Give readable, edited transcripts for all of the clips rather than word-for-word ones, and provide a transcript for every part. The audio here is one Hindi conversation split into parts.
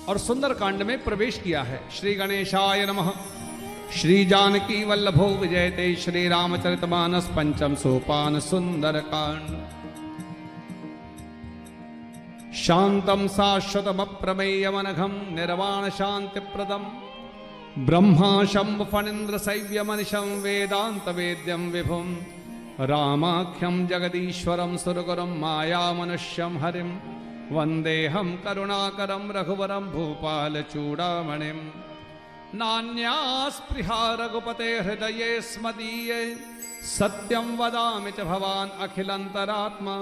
और सुंदर कांड में प्रवेश किया है। श्री गणेशाय नमः। श्री जानकी वल्लभो विजयते श्री रामचरितमानस पंचम सोपान सुंदर कांड। शांतम शाश्वतम प्रमेयमनघम निर्वाण शांति प्रदम ब्रह्मा शंभ फणीन्द्र सैव्य मनिशं वेदांत वेद्यम विभुम रामाख्यम जगदीश्वरम सुरगुरम माया मनुष्यम हरिम वंदेहम करुणाकरम रघुवरम भूपाल चूड़ामणिम नान्या स्पृहा रघुपते हृदये स्मदीये सत्यं वदामि च भवान् अखिलंतरात्मा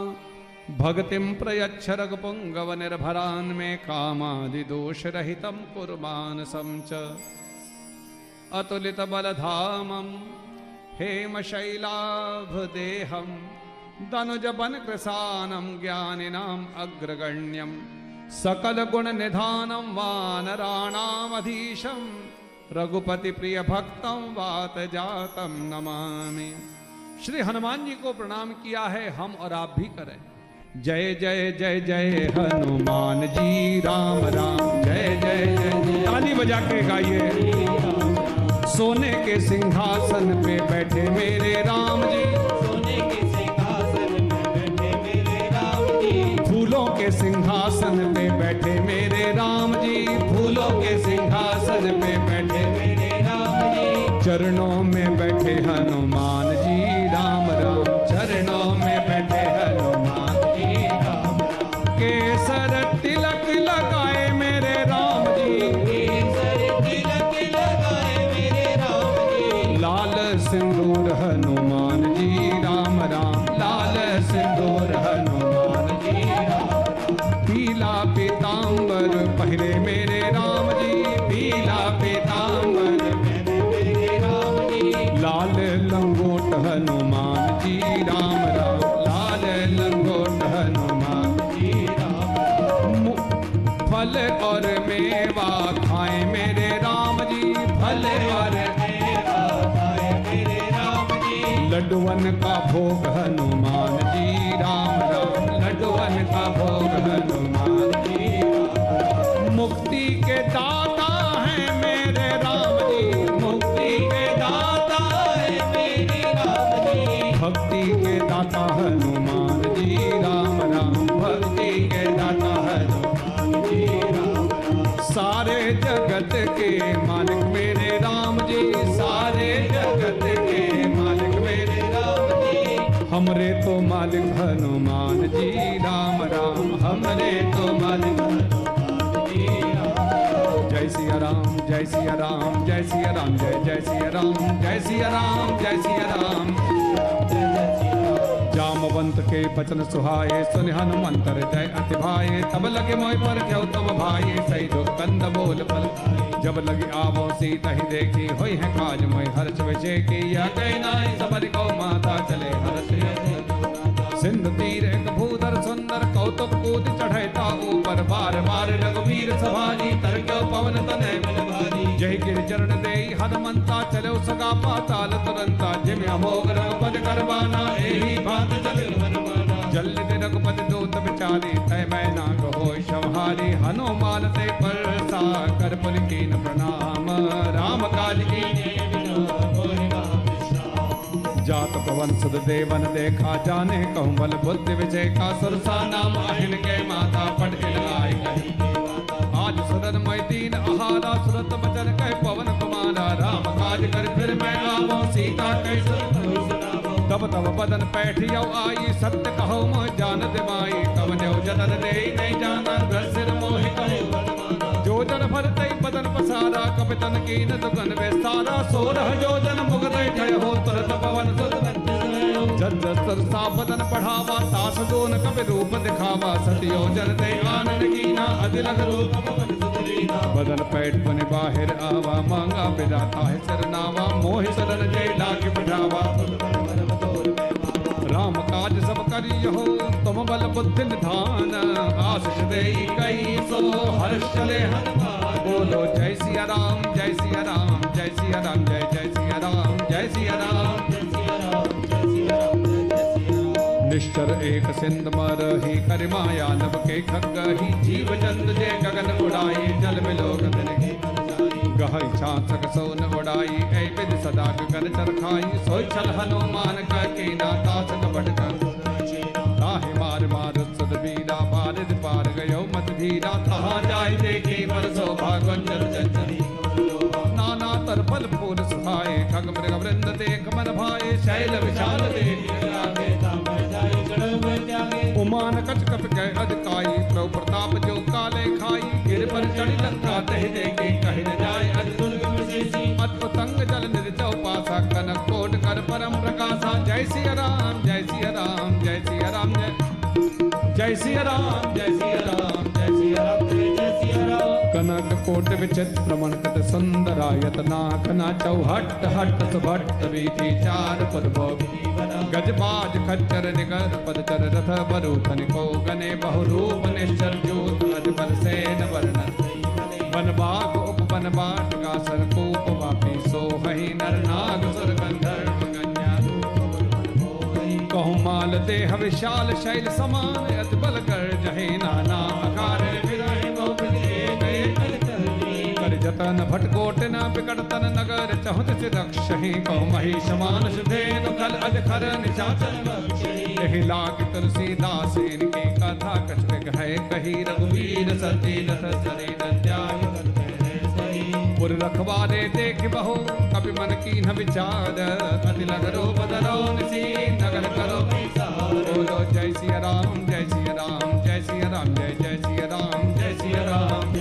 भक्तिं प्रयच्छ रघुपुंगव निर्भरान् मे कामादिदोषरहितं कुर्मानसं च अतुलित बलधामं हेमशैलाभदेहं दनुजबनकृशानं ज्ञानिनाम् अग्रगण्यं सकलगुणनिधानं वानराणामधीशं रघुपतिप्रियभक्तं वातजातं नमामि। श्री हनुमान जी को प्रणाम किया है, हम और आप भी करें। जय जय जय जय हनुमान जी राम राम जय जय जय जय। ताली बजा के गाइए। सोने के सिंहासन पे बैठे मेरे राम जी, सोने के सिंहासन पे बैठे मेरे राम जी, फूलों के सिंहासन पे बैठे मेरे राम जी, फूलों के सिंहासन पे बैठे मेरे राम जी, चरणों में बैठे हनुमान जी राम राम, चरणों में बैठे हनुमान जी राम राम, केसर तिलक लगाए मेरे राम जी, केसर तिलक लगाए मेरे राम जी, लाल सिंदूर हनुमान जी राम राम, लाल सिंदूर हनुमान जी राम राम, पीला पीतांबर पहरे मेरे राम जी, पीला पीतांबर पहने मेरे राम जी, लाल लंगोट हनुमान जी राम राम, लाल लंगोट हनुमान जी राम राम, फल और मेवा खाए मेरे राम जी, फल और मेवा खाए मेरे राम जी, लड्डुअन का भोग हनुमान जी राम राम, लड्डुअन का भोग हनुमान जी राम राम, मुक्ति के दाता हैं मेरे राम जी, मुक्ति के दाता है मेरे राम जी, भक्ति के दाता हनुमान जी राम राम, भक्ति के दाता हनुमान जी राम राम, सारे जगत के मालिक मेरे राम जी, सारे जगत के मालिक मेरे राम जी, हमरे तो मालिक हनुमान जी राम राम, हमरे तो मालिक हनुमान जी राम राम, जय सिया राम जय सिया राम जय सिया राम जय जय सिया राम जय सिया राम जय सिया राम। जामवंत के बचन सुहाए सुन हनुमंतर जय अति भाए, तब लगे मोह पर क्यों तब भाई सही दो कंद बोल पल, जब लगे आवो सीता ही देखी होई है काज मोह हर्ष विजय की, या कहीं नाई सबर को माता चले हर्ष सिंधु तीर एक भूधर सुंदर कौतुक कूद चढ़ता ऊपर, बार बार रघुवीर सभाजी तरक्यो पवन तनय बल भारी, जय गिर चरण दे हनुमंता चलो सगा पाताल तुरंता, जिम अमोघ रघुपत करवाना एही बात चलिल हनुमाना, जल्द रघुपति दूत बिचारी तय मैं ना कहो संहारी, हनुमान ते परसा कर पुल कीन प्रणाम, राम काज की जात पवन सुध देवन देखा जाने कहूँ बल बुद्धि विजय का, सुरसा नाम अहिन के माता पट आय कही, आज सुरन मैं दीन आहारा सुरत बचन कह पवन कुमारा, राम काज कर फिर मैं आवो सीता कैसे तब तब बदन पैठियो आई, सत्य कहो मोह जान दिमाई, तब न्यो जनन दे नहीं जाना सिर मोहि कहो, जो जन भरते बदन पसारा कपितन की न दुगन विस्तारा, सोरह जो जन मुगत ठय हो तुरत पवन जन सरसा बदन बढ़ावा, तास दोन कपि रूप दिखावा, सतियो जन दे आनंद कीना अधिलग रूप बदन पैठ बने बाहिर आवा, मांगा बिदाता है सरनावा, मोहि सरन जय लाग बढ़ावा, राम काज सब करियो तुम बल बुद्धि निधान, आशीष दे कई सो हर्ष चले हनुमान, बोलो जय सिया राम जय सिया राम जय सिया राम जय जय सिया राम जय सिया राम, निश्चर एक सिंध मरही कर माया नभ के खगही जीव जंत जे गगन उड़ाई जल मिलो गगन की गहई छाछक सोन उड़ाई ऐ विद सदा गगन चरखाई सोई छल हनुमान का के ना तासक बढ़कर ताहि मार मार सद बीरा बारिद पार गयो मत धीरा तहाँ जाय देखे पर शोभा गुंजर चंचरी नाना तरफल फूल सुहाए खग मृग वृंद देख मन भाए शैल विशाल देख लागे तामर जाय चढ़ त्यागे उमान कच कप के अजकाई प्रभु प्रताप जो काले खाई गिर पर चढ़ी लंका तह देखे कहि न जाय अज दुर्ग विशेषी अत तंग जल निर्जौ पासा कनक कोट कर परम प्रकाशा जय सिया राम जय सिया राम जय सिया राम जय सिया राम जय सिया राम जय सिया राम जय सिया राम कनक कोट विचित्र मनकत सुंदरायत नाक ना चौहट हट सुभट वीथी चार पुरभो गजबाज खच्चर निगर पदचर रथ बरूथन को गने बहुरूप निश्चर जोत अजबर सेन वर्णन वन बाग उप वन बाट का सरकूप वापी सो हही नर नाग सुर गंधर्व कन्या कहूँ माल देह विशाल शैल समान अत बल कर जहे नाना आकार विरहि कर जतन भटकोट न बिकट तन नगर चहुत से दक्षहि कहूँ महिष मानुष धेनु खल अजखर निशाचर यही लाग तुलसीदास इनकी कथा कछ है कही रघुवीर सती रथ चरी त्याग पुर रखवारे देख बहु कपि मन की न विचार अति लगरो बदरो निसी नगर करो बोलो जय सिया राम जय सिया राम जय सिया राम जय जय सिया राम जय सिया राम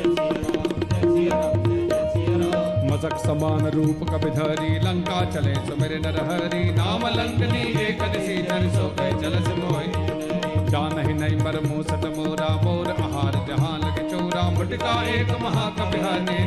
मजक समान रूप कपिधरी लंका चले सुमेर नरहरि नाम लंकनी एक दिसी जन सो गए जलस मोहि जानहि नहीं मर मूसत मोरा मोर आहार जहां लगे चोरा मुटका एक महाकपिहने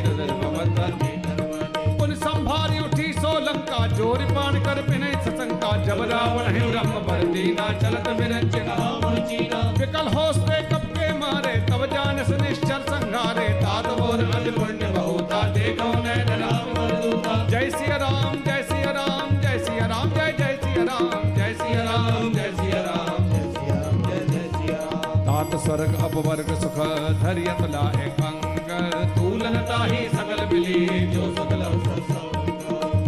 पुन संभारी उठी सो लंका जोर पान कर पिने सशंका जब रावण है ब्रह्म पर दीना चलत विरंजना विकल होश पे कप के मारे तब जानस निश्चर संघारे तात मोर अज पुण्य बहुता देखो नैन राम जय सिया राम जय सिया राम जय सिया राम जय जय सिया राम जय सिया राम जय सिया राम तात स्वर्ग अपवर्ग सुख धरियत लाए अंग तूलन ताही सकल बिली जो सकल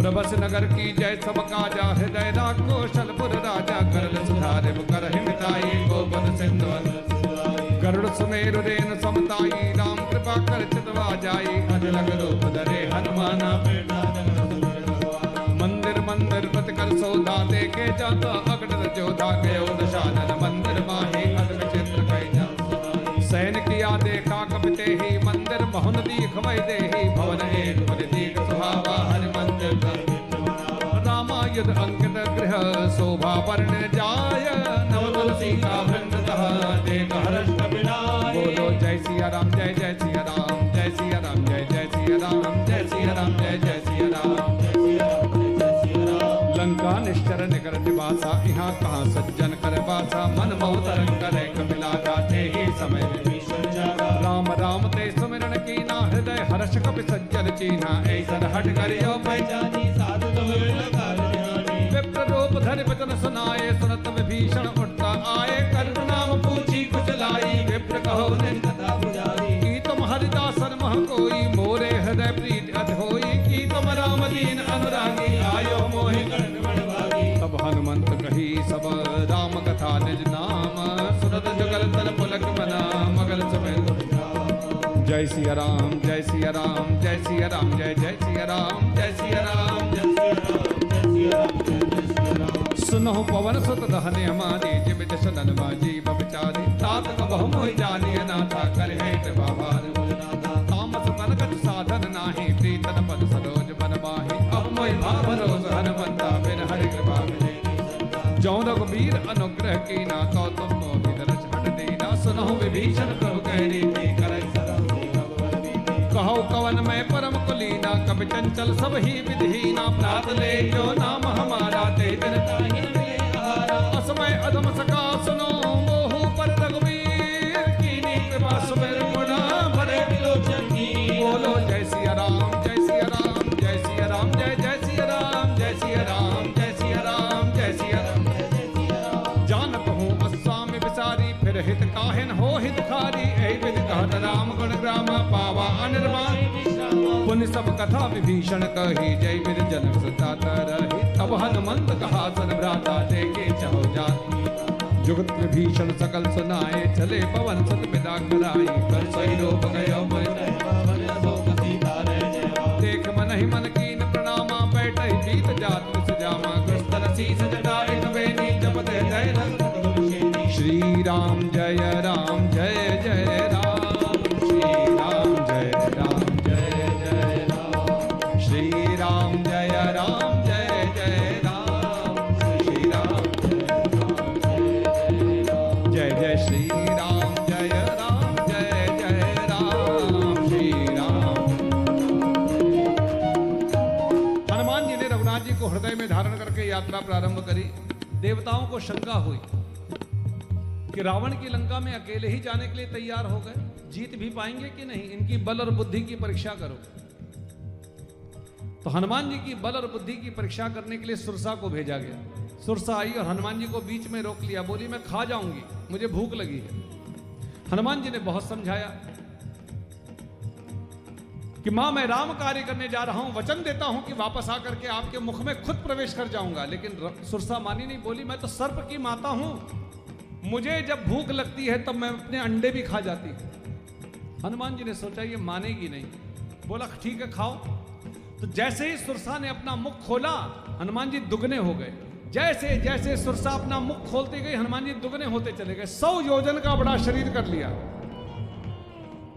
प्रभस नगर की जय सब काजा हृदय कौशलपुर राजा करल सुधारे कर हिमताई गोपद सिंधु गरुड़ सुमेरु रेन समताई राम कृपा कर चितवा जाई अजलग रूप धरे हनुमाना मंदिर मंदिर पत कर सौदा देखे जाता अकड़ जोधा गयो दशानन मंदिर माहे अद्भ चित्र कई सैन किया देखा कपिते ही मंदिर बहुन दीख वै देही भवन एक बल दीख सुहावा हर मंदिर रामायुध अंकित गृह शोभा वर्ण जाय नव तुलसी का वृंदतः देख हर्ष कपिनाय बोलो जय सिया राम जय जय सिया राम जय सिया राम जय जय सिया राम जय सिया राम जय जय सिया राम लंका निश्चर निकर निवासा यहाँ कहाँ सज्जन कर वासा मन मोह तरंग करे कपिला गाते ही समय राम राम ते सुमिरन कीना हृदय हर्ष कपि सज्जन चीना ऐसर हट करियो पहचानी साधु विप्र रूप धरि वचन सुनाए सुनत विभीषण उठता आए करुण नाम पूछी कुछ लाई विप्र कहो निज कथा पुजारी की तुम हरिदासन मह कोई मोरे हृदय प्रीत अध होई की तुम राम दीन अनुरागी आयो मोहि कर्ण बड़भागी तब हनुमंत कही सब राम कथा निज नाम सुरत जुगल तल पुलक मना मगल सुमेर जय सिया राम जय सिया राम जय सिया राम जय जय सिया राम जय सिया राम जय सिया राम सुनो पवन सुत दहने हमारी जिम जशन माजी बचारी तात कबहु मोहि जानिय नाथा कर है कृपा भार तामस तन कछ साधन नाही प्रीतन पद सरोज बन माही अब मोहि भरोस हनुमंता बिन हरि कृपा मिले जो रघुबीर अनुग्रह कीना तो तुम मोहि दरस हट देना सुनो विभीषण प्रभु कह रीति करई कहो कवन में परम कुलीना कवि चंचल सब ही विधीना प्रात ले जो नाम हमारा ते जनता ही असमय अधम सका सुनो मोहु पर रघुवीर कीनी कृपा सुमेर गुणा भरे विलोचन की बोलो जय सिया राम जय सिया राम जय सिया राम जय जय सिया राम जय सिया राम जय सिया राम जय सिया राम जानत हूँ सब कथा विभीषण कही, जय वीर जनक सुता तरहि। तब हनुमंत कहा सन भ्राता, देखे चहो जाति। जुगत विभीषण सकल सुनाए, चले पवन सुत विदा कराई। कर सही रूप गयो मन, देख मन ही मन कीन प्रणामा। बैठे बीत जात सुजामा, कृष्ण शीस जटाए नवेनी। जपते जय श्री राम जय राम जय जय राम। श्री राम जय राम जय जय राम। श्री राम जय राम जय जय राम। श्री राम जय जय श्री राम जय राम जय जय राम। श्री राम। हनुमान जी ने रघुनाथ जी को हृदय में धारण करके यात्रा प्रारंभ करी। देवताओं को शंका हुई कि रावण की लंका में अकेले ही जाने के लिए तैयार हो गए, जीत भी पाएंगे कि नहीं, इनकी बल और बुद्धि की परीक्षा करो। तो हनुमान जी की बल और बुद्धि की परीक्षा करने के लिए सुरसा को भेजा गया। सुरसा आई और हनुमान जी को बीच में रोक लिया, बोली मैं खा जाऊंगी, मुझे भूख लगी है। हनुमान जी ने बहुत समझाया कि मां मैं राम कार्य करने जा रहा हूं, वचन देता हूं कि वापस आकर के आपके मुख में खुद प्रवेश कर जाऊंगा। लेकिन सुरसा मानी नहीं, बोली मैं तो सर्प की माता हूं, मुझे जब भूख लगती है तब मैं अपने अंडे भी खा जाती हूं। हनुमान जी ने सोचा ये मानेगी नहीं, बोला ठीक है खाओ। तो जैसे ही सुरसा ने अपना मुख खोला, हनुमान जी दुगने हो गए। जैसे जैसे सुरसा अपना मुख खोलती गई, हनुमान जी दुगने होते चले गए। 100 योजन का बड़ा शरीर कर लिया।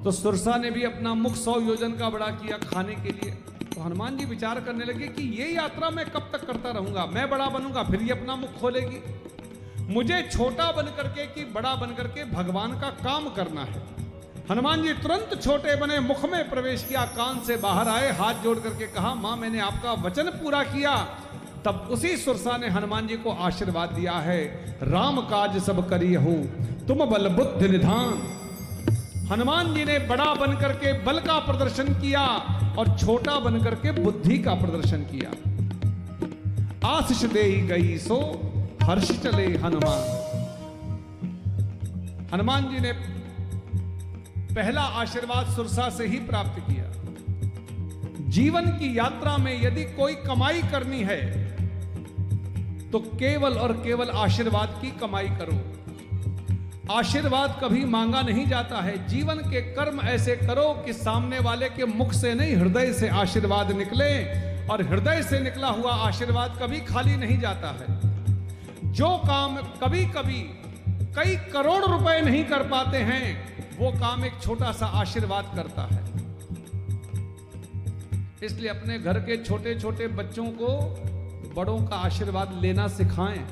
तो सुरसा ने भी अपना मुख 100 योजन का बड़ा किया खाने के लिए। तो हनुमान जी विचार करने लगे कि ये यात्रा मैं कब तक करता रहूंगा, मैं बड़ा बनूंगा फिर ये अपना मुख खोलेगी, मुझे छोटा बन करके कि बड़ा बन करके भगवान का काम करना है। हनुमान जी तुरंत छोटे बने, मुख में प्रवेश किया, कान से बाहर आए, हाथ जोड़ करके कहा मां मैंने आपका वचन पूरा किया। तब उसी सुरसा ने हनुमान जी को आशीर्वाद दिया है, राम काज सब करियहु तुम बल बुद्धि निधान। हनुमान जी ने बड़ा बन करके बल का प्रदर्शन किया और छोटा बन करके बुद्धि का प्रदर्शन किया। आशीष देहि गई सो हर्ष चले हनुमान। हनुमान जी ने पहला आशीर्वाद सुरसा से ही प्राप्त किया। जीवन की यात्रा में यदि कोई कमाई करनी है तो केवल और केवल आशीर्वाद की कमाई करो। आशीर्वाद कभी मांगा नहीं जाता है। जीवन के कर्म ऐसे करो कि सामने वाले के मुख से नहीं, हृदय से आशीर्वाद निकले, और हृदय से निकला हुआ आशीर्वाद कभी खाली नहीं जाता है। जो काम कभी कभी कई करोड़ रुपए नहीं कर पाते हैं, वो काम एक छोटा सा आशीर्वाद करता है। इसलिए अपने घर के छोटे छोटे बच्चों को बड़ों का आशीर्वाद लेना सिखाएं।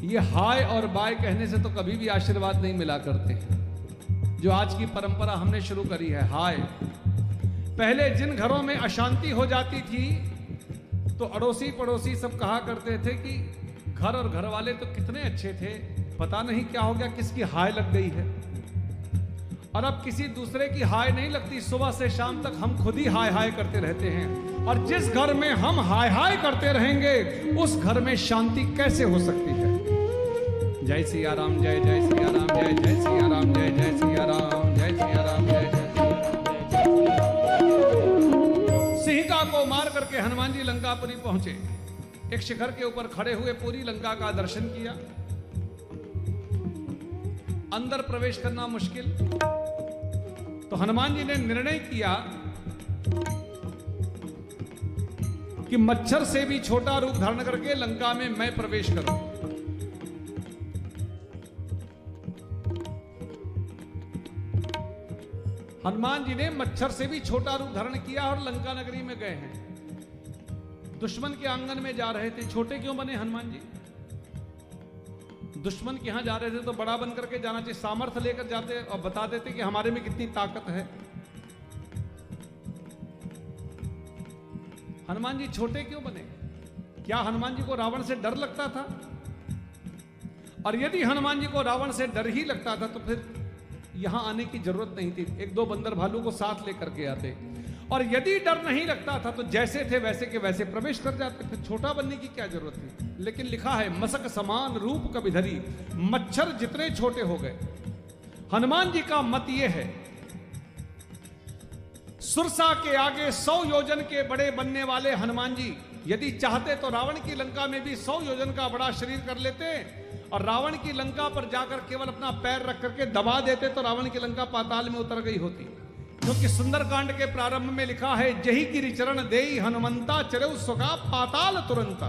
ये हाय और बाय कहने से तो कभी भी आशीर्वाद नहीं मिला करते। जो आज की परंपरा हमने शुरू करी है, हाय। पहले जिन घरों में अशांति हो जाती थी तो अड़ोसी पड़ोसी सब कहा करते थे कि घर और घर वाले तो कितने अच्छे थे, पता नहीं क्या हो गया, किसकी हाय लग गई है। और अब किसी दूसरे की हाय नहीं लगती, सुबह से शाम तक हम खुद ही हाय हाय करते रहते हैं। और जिस घर में हम हाय हाय करते रहेंगे उस घर में शांति कैसे हो सकती है। जय सिया राम, जय जय सिया राम, जय जय सिया राम, जय जय सिया राम, जय सिया राम, जय जय। सिंहिका को मार करके हनुमान जी लंकापुरी पहुंचे। एक शिखर के ऊपर खड़े हुए पूरी लंका का दर्शन किया। अंदर प्रवेश करना मुश्किल, तो हनुमान जी ने निर्णय किया कि मच्छर से भी छोटा रूप धारण करके लंका में मैं प्रवेश करूं। हनुमान जी ने मच्छर से भी छोटा रूप धारण किया और लंका नगरी में गए हैं। दुश्मन के आंगन में जा रहे थे। छोटे क्यों बने हनुमान जी? दुश्मन के यहां जा रहे थे तो बड़ा बन करके जाना चाहिए, सामर्थ्य लेकर जाते और बता देते कि हमारे में कितनी ताकत है। हनुमान जी छोटे क्यों बने? क्या हनुमान जी को रावण से डर लगता था? और यदि हनुमान जी को रावण से डर ही लगता था तो फिर यहां आने की जरूरत नहीं थी, एक दो बंदर भालू को साथ लेकर के आते। और यदि डर नहीं लगता था तो जैसे थे वैसे के वैसे प्रवेश कर जाते, फिर छोटा बनने की क्या जरूरत थी। लेकिन लिखा है मसक समान रूप कबिधरी, मच्छर जितने छोटे हो गए। हनुमान जी का मत यह है सुरसा के आगे 100 योजन के बड़े बनने वाले हनुमान जी यदि चाहते तो रावण की लंका में भी 100 योजन का बड़ा शरीर कर लेते और रावण की लंका पर जाकर केवल अपना पैर रख करके दबा देते तो रावण की लंका पाताल में उतर गई होती। क्योंकि सुंदरकांड के प्रारंभ में लिखा है, जही गिरि चरण देई हनुमंता चरऊ सुगा पाताल तुरंता।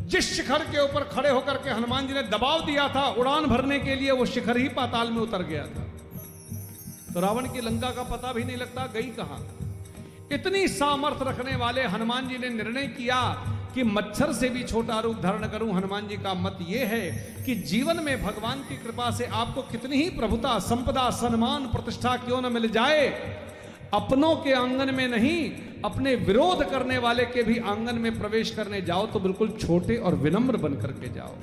जिस शिखर के ऊपर खड़े होकर के हनुमान जी ने दबाव दिया था उड़ान भरने के लिए, वो शिखर ही पाताल में उतर गया था। तो रावण की लंका का पता भी नहीं लगता गई कहां। इतनी सामर्थ्य रखने वाले हनुमान जी ने निर्णय किया कि मच्छर से भी छोटा रूप धारण करूं। हनुमान जी का मत यह है कि जीवन में भगवान की कृपा से आपको कितनी ही प्रभुता, संपदा, सम्मान, प्रतिष्ठा क्यों न मिल जाए, अपनों के आंगन में नहीं, अपने विरोध करने वाले के भी आंगन में प्रवेश करने जाओ तो बिल्कुल छोटे और विनम्र बन करके जाओ।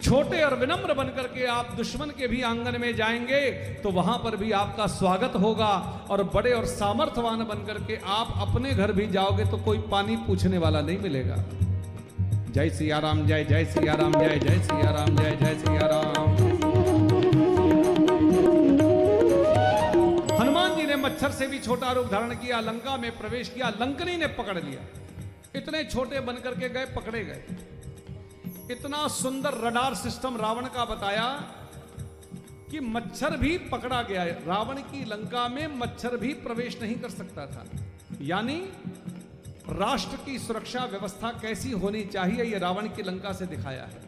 छोटे और विनम्र बनकर के आप दुश्मन के भी आंगन में जाएंगे तो वहां पर भी आपका स्वागत होगा, और बड़े और सामर्थ्यवान बनकर के आप अपने घर भी जाओगे तो कोई पानी पूछने वाला नहीं मिलेगा। जय सिया राम, जय जय सिया राम, जय जय सिया राम, जय जय सिया राम। हनुमान जी ने मच्छर से भी छोटा रूप धारण किया, लंका में प्रवेश किया, लंकनी ने पकड़ लिया। इतने छोटे बनकर के गए, पकड़े गए। इतना सुंदर रडार सिस्टम रावण का बताया कि मच्छर भी पकड़ा गया है। रावण की लंका में मच्छर भी प्रवेश नहीं कर सकता था। यानी राष्ट्र की सुरक्षा व्यवस्था कैसी होनी चाहिए ये रावण की लंका से दिखाया है।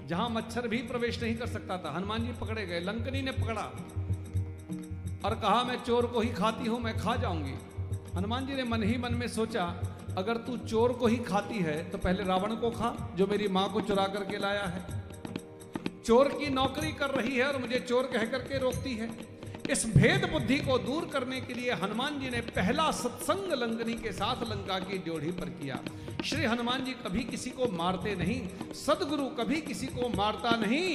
जहां मच्छर भी प्रवेश नहीं कर सकता था, हनुमान जी पकड़े गए। लंकनी ने पकड़ा और कहा, मैं चोर को ही खाती हूं, मैं खा जाऊंगी। हनुमान जी ने मन ही मन में सोचा, अगर तू चोर को ही खाती है तो पहले रावण को खा जो मेरी मां को चुरा करके लाया है। चोर की नौकरी कर रही है और मुझे चोर कह करके रोकती है। इस भेद बुद्धि को दूर करने के लिए हनुमान जी ने पहला सत्संग लंकनी के साथ लंका की ड्योढ़ी पर किया। श्री हनुमान जी कभी किसी को मारते नहीं, सदगुरु कभी किसी को मारता नहीं।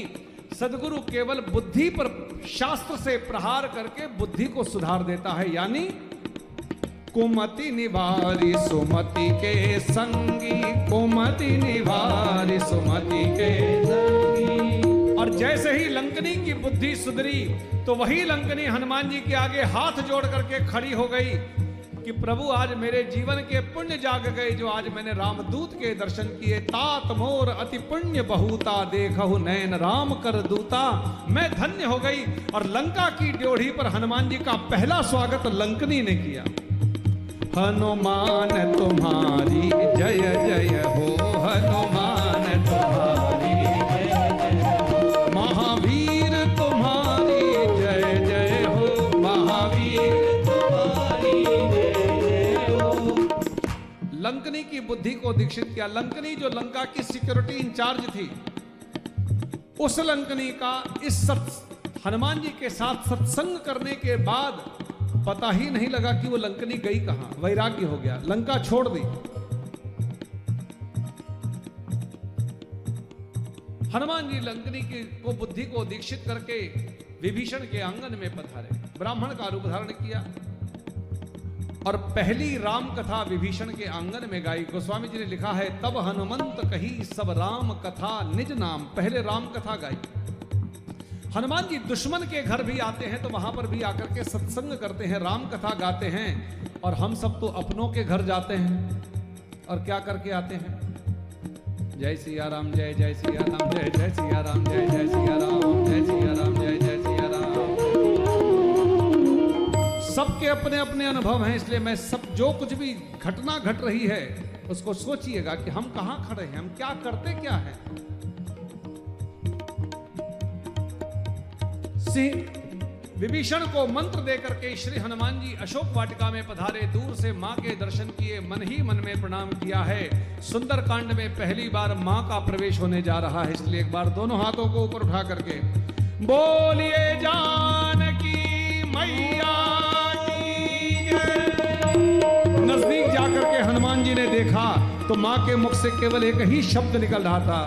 सदगुरु केवल बुद्धि पर शास्त्र से प्रहार करके बुद्धि को सुधार देता है। यानी कुमति निवारी सुमति के संगी, कुमति निवारी सुमति के संगी। और जैसे ही लंकनी की बुद्धि सुधरी तो वही लंकनी हनुमान जी के आगे हाथ जोड़ करके खड़ी हो गई कि प्रभु आज मेरे जीवन के पुण्य जाग गए, जो आज मैंने रामदूत के दर्शन किए। तात मोर अति पुण्य बहुता, देखहु नैन राम कर दूता। मैं धन्य हो गई। और लंका की ड्योढ़ी पर हनुमान जी का पहला स्वागत लंकनी ने किया। हनुमान तुम्हारी जय जय हो, हनुमान तुम्हारी जय जय हो, महावीर तुम्हारी जय जय हो, महावीर तुम्हारी जय जय हो। लंकनी की बुद्धि को दीक्षित किया। लंकनी जो लंका की सिक्योरिटी इंचार्ज थी, उस लंकनी का इस हनुमान जी के साथ सत्संग करने के बाद पता ही नहीं लगा कि वो लंकनी गई कहां। वैराग्य हो गया, लंका छोड़ दी। हनुमान जी लंकनी की को बुद्धि को दीक्षित करके विभीषण के आंगन में पधारे, ब्राह्मण का रूप धारण किया और पहली राम कथा विभीषण के आंगन में गाई। गोस्वामी जी ने लिखा है, तब हनुमंत कही सब राम कथा निज नाम। पहले राम कथा गाई। हनुमान जी दुश्मन के घर भी आते हैं तो वहां पर भी आकर के सत्संग करते हैं, राम कथा गाते हैं। और हम सब तो अपनों के घर जाते हैं और क्या करके आते हैं? जय सिया राम, जय जय सिया राम, जय जय सिया राम, जय जय सिया राम, जय सिया राम, जय जय सिया राम। सबके अपने अपने अनुभव हैं, इसलिए मैं सब जो कुछ भी घटना घट रही है उसको सोचिएगा कि हम कहां खड़े हैं, हम क्या करते क्या हैं। विभीषण को मंत्र देकर के श्री हनुमान जी अशोक वाटिका में पधारे। दूर से मां के दर्शन किए, मन ही मन में प्रणाम किया है। सुंदरकांड में पहली बार मां का प्रवेश होने जा रहा है, इसलिए एक बार दोनों हाथों को ऊपर उठा करके बोलिए जानकी मैया की जय। नजदीक जाकर के हनुमान जी ने देखा तो मां के मुख से केवल एक ही शब्द निकल रहा था,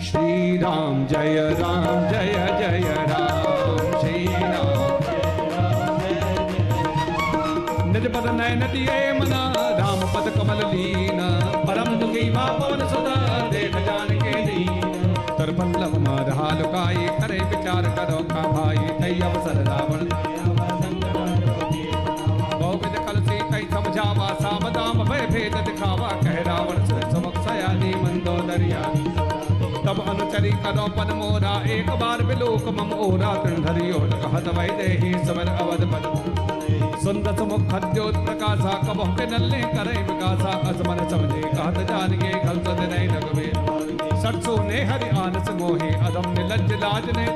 श्री राम जय राम, जय जय राम, श्री राम निज पद नयन दिए मना, राम पद कमल लीना, परम दुखी पवन सुधा, देख जान के दीन। तर पल्लव मरहा लुकाई, करे विचार करो का भाई, तै अवसर रावण करो पद मोरा एक बार बिलोक मम ओरा तृणधरी ओट कहत वै देही समर अवध पद सुंदर मुख खद्योत प्रकाशा कबह के नल्ले करे विकासा असमन समझे कहत जानिए खलत नहीं लगवे सटसो ने हरि आनस मोहे अदम ने लज्ज लाज ने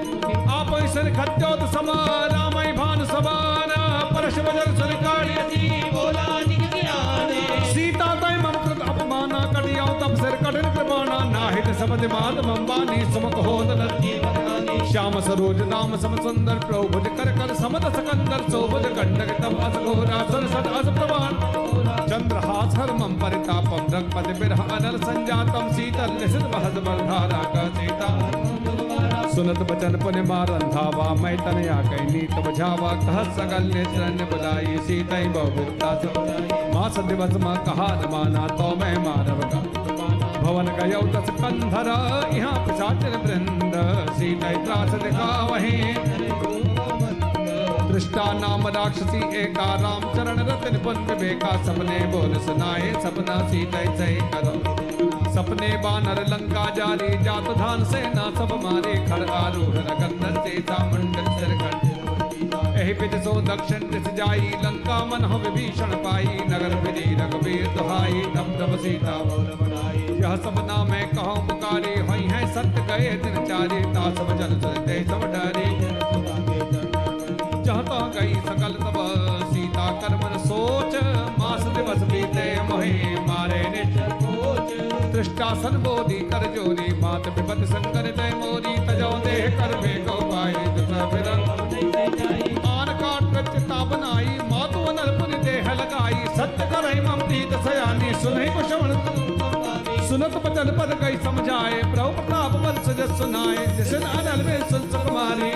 आप ईश्वर खद्योत समा रामई भान समान परश वजन सरकारी बोला निगतियाने सीता तय मम कृत अपमाना कटियाओ तब सिर कठिन कृपाना नाहित समझ मात मंबानी सुमक होत जीवनानी श्याम सरोज नाम सम सुंदर प्रभुज कर कर समद सकंदर सोभज कंडक तब अस घोरा सरसद अस प्रवान चंद्रहास हर मम परितापम रंगपति बिरह अनल संजातम शीतल निशित बहद बरधारा का सीता सुनत बचन पुनि मारन धावा मैं तनया कई नीत बझावा कह सगल ने चरण बुलाई सीतई बहुता मास दिवस मां कहा न माना तो मैं मानव का भवन गयो दस कंधर यहाँ पिशाचर वृंद सीतई त्रास दिखावहि दृष्टा नाम राक्षसी एका राम चरण रतन पुन विवेका सपने बोल सुनाए सपना सीतई सही करो सपने बानर लंका जारी जात धान सेना सब मारे खर आरूढ़ रगंधर सीता मंडल सिर खड़ एहि पित सो दक्षिण दिस जाई लंका मन हो विभीषण पाई नगर विधि रघुबीर दुहाई तब तब सीता बोल बढ़ाई यह सपना मैं कहूँ पुकारी हुई है सत्य गए दिन चारी तास वजन सुनते सब डरी जहता गई सकल तब सीता कर्मन सोच मास दिवस बीते मोहे मारे निश्चर कोच दृष्टासन बोधी कर जोरी मात विपद संकर जय मोरी तजो देह कर बे को पाए दुसा फिरन आन काट प्रचिता बनाई मातु अनरपुर देह लगाई सत्य करई मम प्रीत सयानी सुनहि कुशवण सुनत बचन पद गई समझाए प्रभु प्रताप बल सजस सुनाए जिसन अनल में सुन सुकुमारी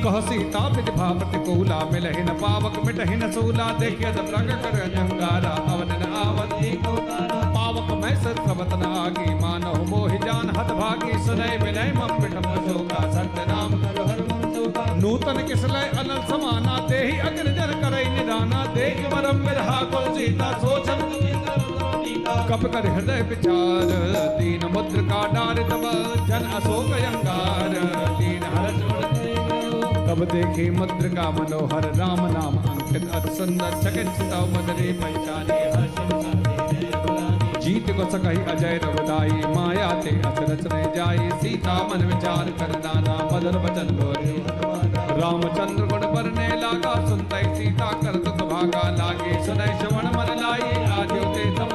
कह सीता बिज भा प्रतिकूला मिलहि न पावक मिटहि न सूला देखिय प्रग कर अंगारा अवन न आवती पावक मैं सत्रवत न आगी मानव मोहि जान हत भागी सुनय विनय मम पिटम शोका सत्य नाम कर हर मन शोका नूतन किसलय अनल समाना देहि अग्नि जन करई निदाना देख वरम बिरहा कुल सीता सोचन कप कर हृदय विचार दीन मुद्र का डार तब जन अशोक अंगार दीन हर तब देखी मुद्रिका मनोहर राम नाम अंकित अति सुंदर चकित चिताव मदरे पंचाने जीत को सकही अजय रघुदाई माया ते अचरच रह जाई सीता मन विचार कर नाना मदर वचन बोले रामचंद्र गुण बरने लागा सुनतई सीता कर दुख भागा लागे सुनय श्रवण मन लाई आद्यो ते सब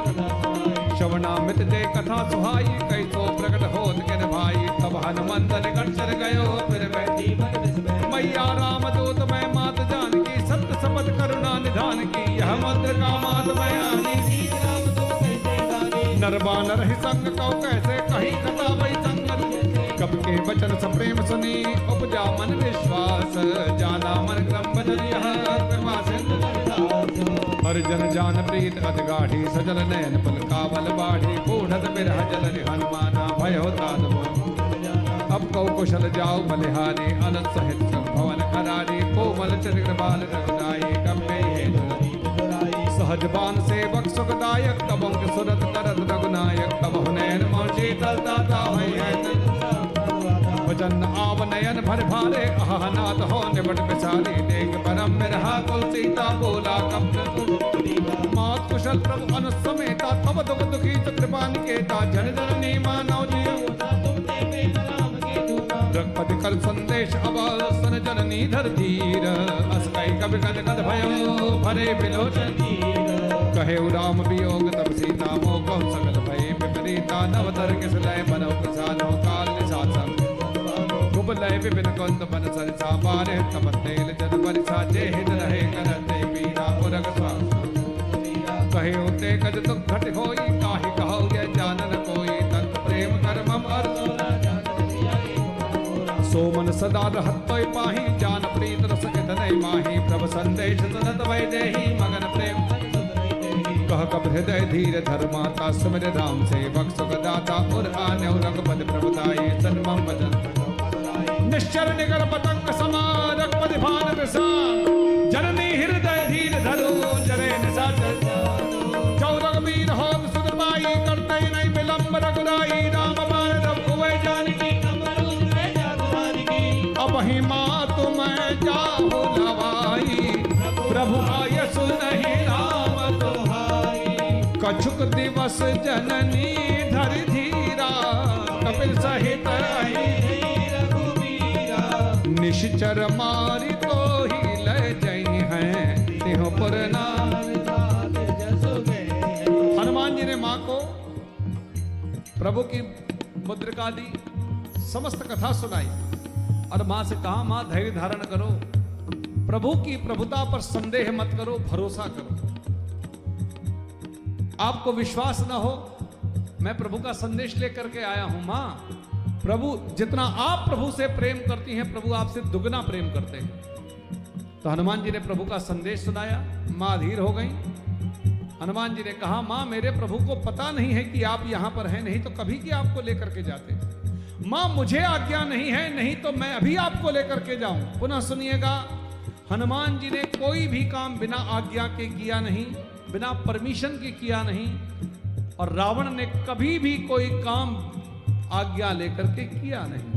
श्रवणामित जे कथा सुहाई कैसो प्रकट होत के भाई तब हनुमंत निकट चर गयो फिर बैठी मैया राम दूत मैं मात जानकी सत्य समझ करुणा निधान की यह मंत्र का मात बयानी नरबानर ही संग कौ कैसे कही कथा वही संगत कब के वचन सप्रेम सुनी उपजा मन विश्वास जाना मन क्रम बदल यह कृपा सिंधु हर जन जान प्रीत अतिगाढ़ी सजल नयन पुल कावल बाढ़ी बूढ़त बिरह जल हनुमाना भय होता अब कौ कुशल जाओ बलिहारी अनंत सहित भवन करारी कोमल चरित्र बाल रघुनाई कम्बे सहज बान सेवक सुखदायक तब अंक सुरत करत रघुनायक तब हुनैन मौजी तलता है भजन आव नयन भर भारे अहनाथ हो निबट बिसारी देख परम मिरहा कुल सीता बोला कब मात कुशल प्रभु अनुसमेता तब दुख दुखी कृपा निकेता जन जननी मानव जियो रघुपति कर संदेश अवल सन जननी धर धीर अस कई कवि कद कद भयो भरे बिलोचन कहे राम वियोग तब सीता मोह सकल भय विपरीता नवतर किस लय बनौ प्रसादो काल निशासन खूब लय विपिन कुंद बन सरसा बारे तब तेल जन बरसा जे हित रहे करते पीरा उरग स्वास कहे उते कज दुख घट होई काहि कहो ये जानन कोई तत् प्रेम कर मम अर्जुन सोमन सदा रहत पाही जान प्रीत रस कितने माही प्रभ संदेश सुनत वै देही मगन प्रेम कह कब हृदय धीर धर्माता सुमिर राम सेवक सुखदाता उर आन्यो रघुपति प्रभुताई सन्मम वचन निश्चर निगर पतंग समा रघुपति भान विसान जननी हृदय धीर धरो जरे निशाचर चौ रघुवीर हो सुधबाई करते नहीं विलंब रघुराई राम बाण रघुवर मातु मैं जाहु लवाई, प्रभु आयसु नहीं राम दुहाई। कछुक दिवस जननी धरि धीरा, कपिल सहित रघुबीरा। निश्चर मारी को ही ले जई हैं, तिहो पुर हनुमान जी ने मां को प्रभु की मुद्रिका दी, समस्त कथा सुनाई और मां से कहा, मां धैर्य धारण करो, प्रभु की प्रभुता पर संदेह मत करो, भरोसा करो। आपको विश्वास न हो, मैं प्रभु का संदेश लेकर के आया हूं। मां, प्रभु जितना आप प्रभु से प्रेम करती हैं, प्रभु आपसे दुगना प्रेम करते हैं। तो हनुमान जी ने प्रभु का संदेश सुनाया, मां अधीर हो गई। हनुमान जी ने कहा, मां मेरे प्रभु को पता नहीं है कि आप यहां पर हैं, नहीं तो कभी की आपको लेकर के जाते। मां मुझे आज्ञा नहीं है, नहीं तो मैं अभी आपको लेकर के जाऊं। पुनः सुनिएगा, हनुमान जी ने कोई भी काम बिना आज्ञा के किया नहीं, बिना परमिशन के किया नहीं, और रावण ने कभी भी कोई काम आज्ञा लेकर के किया नहीं।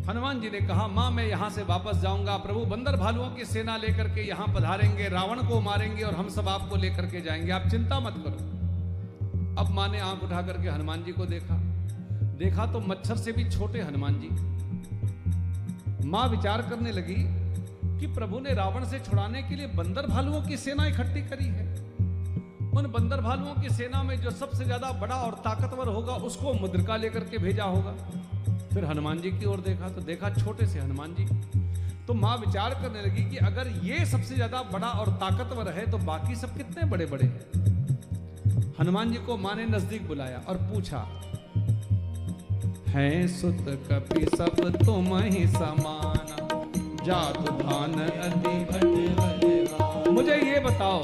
हनुमान जी ने कहा, मां मैं यहां से वापस जाऊंगा, प्रभु बंदर भालुओं की सेना लेकर के यहां पधारेंगे, रावण को मारेंगे और हम सब आपको लेकर के जाएंगे, आप चिंता मत करो। अब मां ने आंख उठा करके हनुमान जी को देखा तो मच्छर से भी छोटे हनुमान जी। मां विचार करने लगी कि प्रभु ने रावण से छुड़ाने के लिए बंदर भालुओं की सेना इकट्ठी करी है। उन बंदर भालुओं की सेना में जो सबसे ज्यादा बड़ा और ताकतवर होगा, उसको मुद्रिका लेकर के भेजा होगा। फिर हनुमान जी की ओर देखा तो देखा छोटे से हनुमान जी। तो मां विचार करने लगी कि अगर ये सबसे ज्यादा बड़ा और ताकतवर है, तो बाकी सब कितने बड़े बड़े हैं। हनुमान जी को मां ने नजदीक बुलाया और पूछा, है सुत कपि सब तुम ही समाना, जातु भान अति बलवान। मुझे ये बताओ,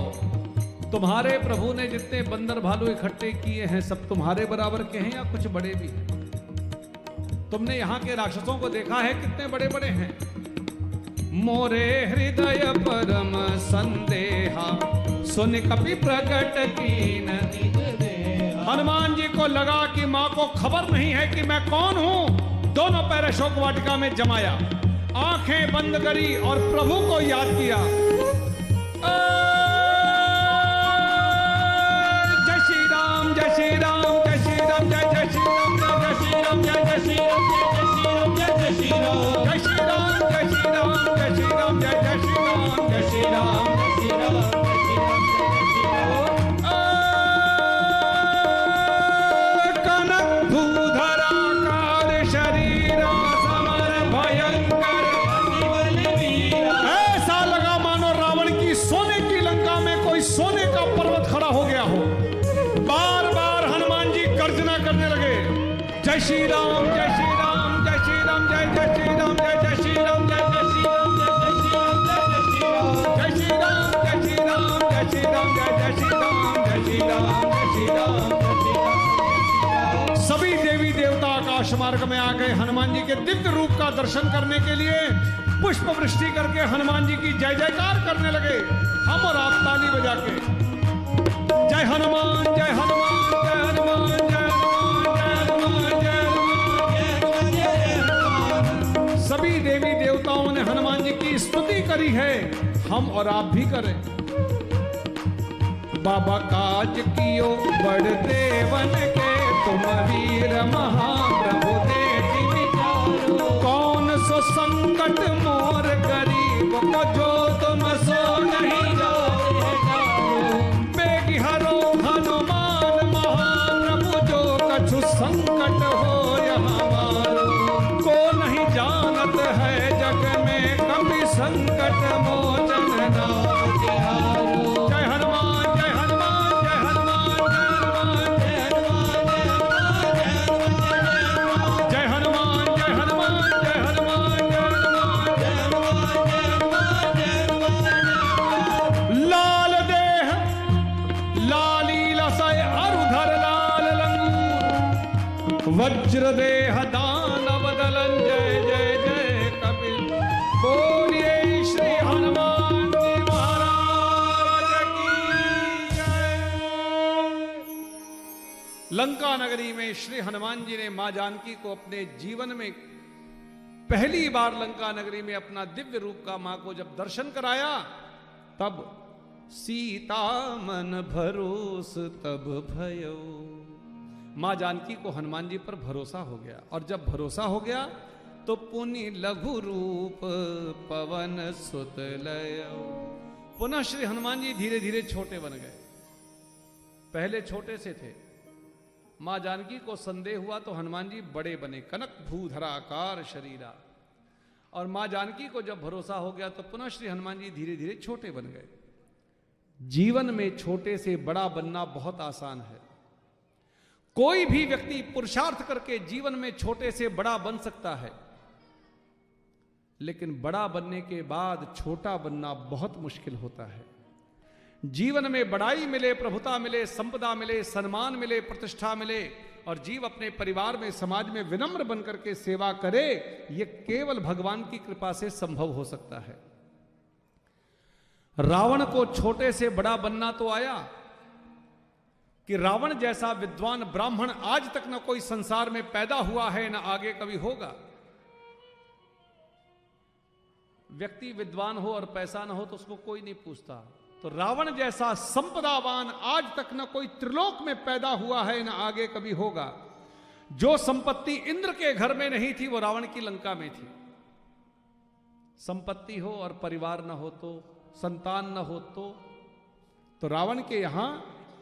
तुम्हारे प्रभु ने जितने बंदर भालू इकट्ठे किए हैं, सब तुम्हारे बराबर के हैं या कुछ बड़े भी हैं? तुमने यहां के राक्षसों को देखा है, कितने बड़े बड़े हैं? मोरे हृदय परम संदेहा, सुन कपि प्रकट कीन। हनुमान जी को लगा कि मां को खबर नहीं है कि मैं कौन हूं। दोनों पैर अशोक वाटिका में जमाया, आंखें बंद करी और प्रभु को याद किया। जय श्री राम, जय श्री राम, जय श्री राम, जय जय श्री राम, जय जय श्री राम, जय जय श्री राम, जय जय श्री राम, जय श्री राम, जय श्री राम, जय श्री राम, जय जय श्री राम, जय श्री राम, जय श्री राम, कनक भूधरा काल शरीरा, समर भयंकर ऐसा लगा मानो रावण की सोने की लंका में कोई सोने का पर्वत खड़ा हो गया हो। बार बार हनुमान जी गर्जना करने लगे, जय श्री राम, जय श्री राम, जय श्री राम, जय जय श्री राम, जय जय श्री राम, जय जय श्री राम, जय जय श्री राम, जय श्री राम, जय श्री राम, जय श्री राम, जय जय श्री राम, जय श्री राम, जय श्री राम। सभी देवी देवता आकाश मार्ग में आ गए हनुमान जी के दिव्य रूप का दर्शन करने के लिए। पुष्प वृष्टि करके हनुमान जी की जय जयकार करने लगे, हम और आप ताली बजा के। जय हनुमान, जय हनुमान, जय हनुमान, जय हनुमान, जय हनुमान, जय हनुमान। सभी देवी देवताओं ने हनुमान जी की स्तुति करी है, हम और आप भी करें। बाबा काज कियो बड़ देवन के, तुम वीर महाप्रभु देखि विचारो। कौन सो संकट मोर गरीब को, जो तुम सो नहीं जाने जानो। बेगी हरो हनुमान महाप्रभु, जो कछु संकट हो हमारो। को नहीं जानत है जग में, कभी संकट मोचन नाम तिहारो। जय हनुमान, जय हनुमान, जय हनुमान, जय हनुमान, जय हनुमान, जय हनुमान, जय हनुमान, जय हनुमान, जय हनुमान, जय हनुमान, जय हनुमान। लाल देह लाली लसय अरुधर लाल लंगूर, वज्र देह दानव दलन। जय जय जय कपिल, बोलिए श्री हनुमान जी महाराज की जय। लंका नगरी में श्री हनुमान जी ने मां जानकी को अपने जीवन में पहली बार लंका नगरी में अपना दिव्य रूप का मां को जब दर्शन कराया, तब सीता मन भरोस तब भयो। मां जानकी को हनुमान जी पर भरोसा हो गया, और जब भरोसा हो गया तो पुनि लघु रूप पवन सुत लयो। पुनः श्री हनुमान जी धीरे धीरे छोटे बन गए। पहले छोटे से थे, मां जानकी को संदेह हुआ तो हनुमान जी बड़े बने, कनक भूधरा आकार शरीरा। और मां जानकी को जब भरोसा हो गया तो पुनः श्री हनुमान जी धीरे धीरे छोटे बन गए। जीवन में छोटे से बड़ा बनना बहुत आसान है। कोई भी व्यक्ति पुरुषार्थ करके जीवन में छोटे से बड़ा बन सकता है, लेकिन बड़ा बनने के बाद छोटा बनना बहुत मुश्किल होता है। जीवन में बड़ाई मिले, प्रभुता मिले, संपदा मिले, सम्मान मिले, प्रतिष्ठा मिले, और जीव अपने परिवार में, समाज में विनम्र बनकर के सेवा करे, यह केवल भगवान की कृपा से संभव हो सकता है। रावण को छोटे से बड़ा बनना तो आया कि रावण जैसा विद्वान ब्राह्मण आज तक न कोई संसार में पैदा हुआ है, न आगे कभी होगा। व्यक्ति विद्वान हो और पैसा न हो तो उसको कोई नहीं पूछता। तो रावण जैसा संपदावान आज तक न कोई त्रिलोक में पैदा हुआ है, न आगे कभी होगा। जो संपत्ति इंद्र के घर में नहीं थी वो रावण की लंका में थी। संपत्ति हो और परिवार न हो तो, संतान न हो तो रावण के यहां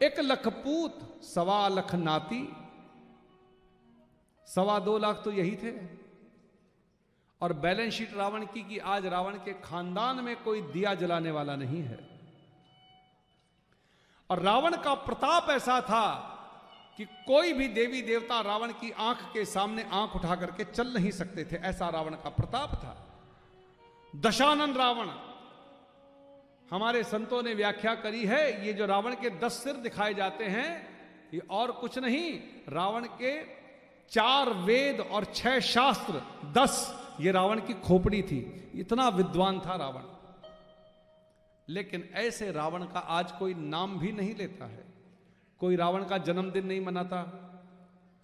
1 लाख पूत, 1.25 लाख नाती, 2.25 लाख तो यही थे। और बैलेंस शीट रावण की कि आज रावण के खानदान में कोई दिया जलाने वाला नहीं है। और रावण का प्रताप ऐसा था कि कोई भी देवी देवता रावण की आंख के सामने आंख उठा करके चल नहीं सकते थे, ऐसा रावण का प्रताप था। दशानन रावण, हमारे संतों ने व्याख्या करी है, ये जो रावण के 10 सिर दिखाए जाते हैं, ये और कुछ नहीं, रावण के 4 वेद और 6 शास्त्र, 10 ये रावण की खोपड़ी थी। इतना विद्वान था रावण। लेकिन ऐसे रावण का आज कोई नाम भी नहीं लेता है। कोई रावण का जन्मदिन नहीं मनाता,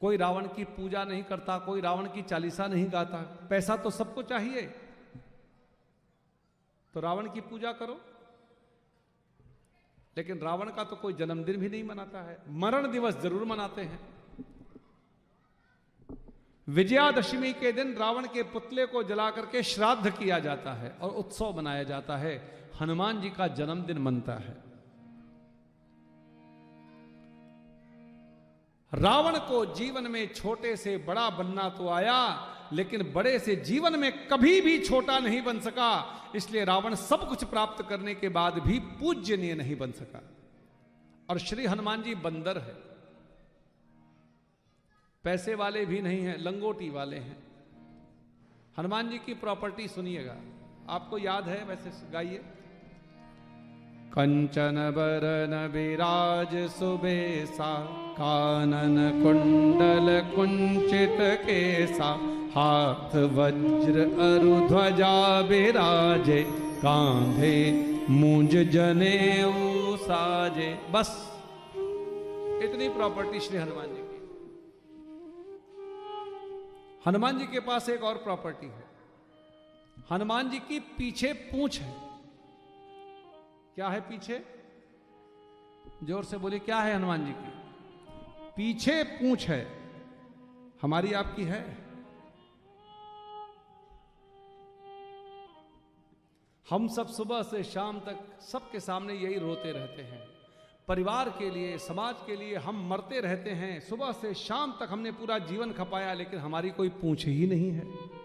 कोई रावण की पूजा नहीं करता, कोई रावण की चालीसा नहीं गाता। पैसा तो सबको चाहिए, तो रावण की पूजा करो, लेकिन रावण का तो कोई जन्मदिन भी नहीं मनाता है। मरण दिवस जरूर मनाते हैं। विजयादशमी के दिन रावण के पुतले को जला करके श्राद्ध किया जाता है और उत्सव मनाया जाता है। हनुमान जी का जन्मदिन मनता है। रावण को जीवन में छोटे से बड़ा बनना तो आया, लेकिन बड़े से जीवन में कभी भी छोटा नहीं बन सका। इसलिए रावण सब कुछ प्राप्त करने के बाद भी पूज्यनीय नहीं बन सका। और श्री हनुमान जी बंदर है, पैसे वाले भी नहीं हैं, लंगोटी वाले हैं। हनुमान जी की प्रॉपर्टी सुनिएगा, आपको याद है, वैसे गाइए। कंचन बरन विराज सुबेसा, कानन कुंडल कुंचित केसा, हाथ वज्र अरु ध्वजा विराजे, कांधे मूंज जनेऊ साजे। बस इतनी प्रॉपर्टी श्री हनुमान जी की। हनुमान जी के पास एक और प्रॉपर्टी है। हनुमान जी की पीछे पूंछ है। क्या है पीछे? जोर से बोलिए, क्या है हनुमान जी की? पीछे पूंछ है। हमारी आपकी है? हम सब सुबह से शाम तक सबके सामने यही रोते रहते हैं। परिवार के लिए, समाज के लिए हम मरते रहते हैं। सुबह से शाम तक हमने पूरा जीवन खपाया, लेकिन हमारी कोई पूंछ ही नहीं है।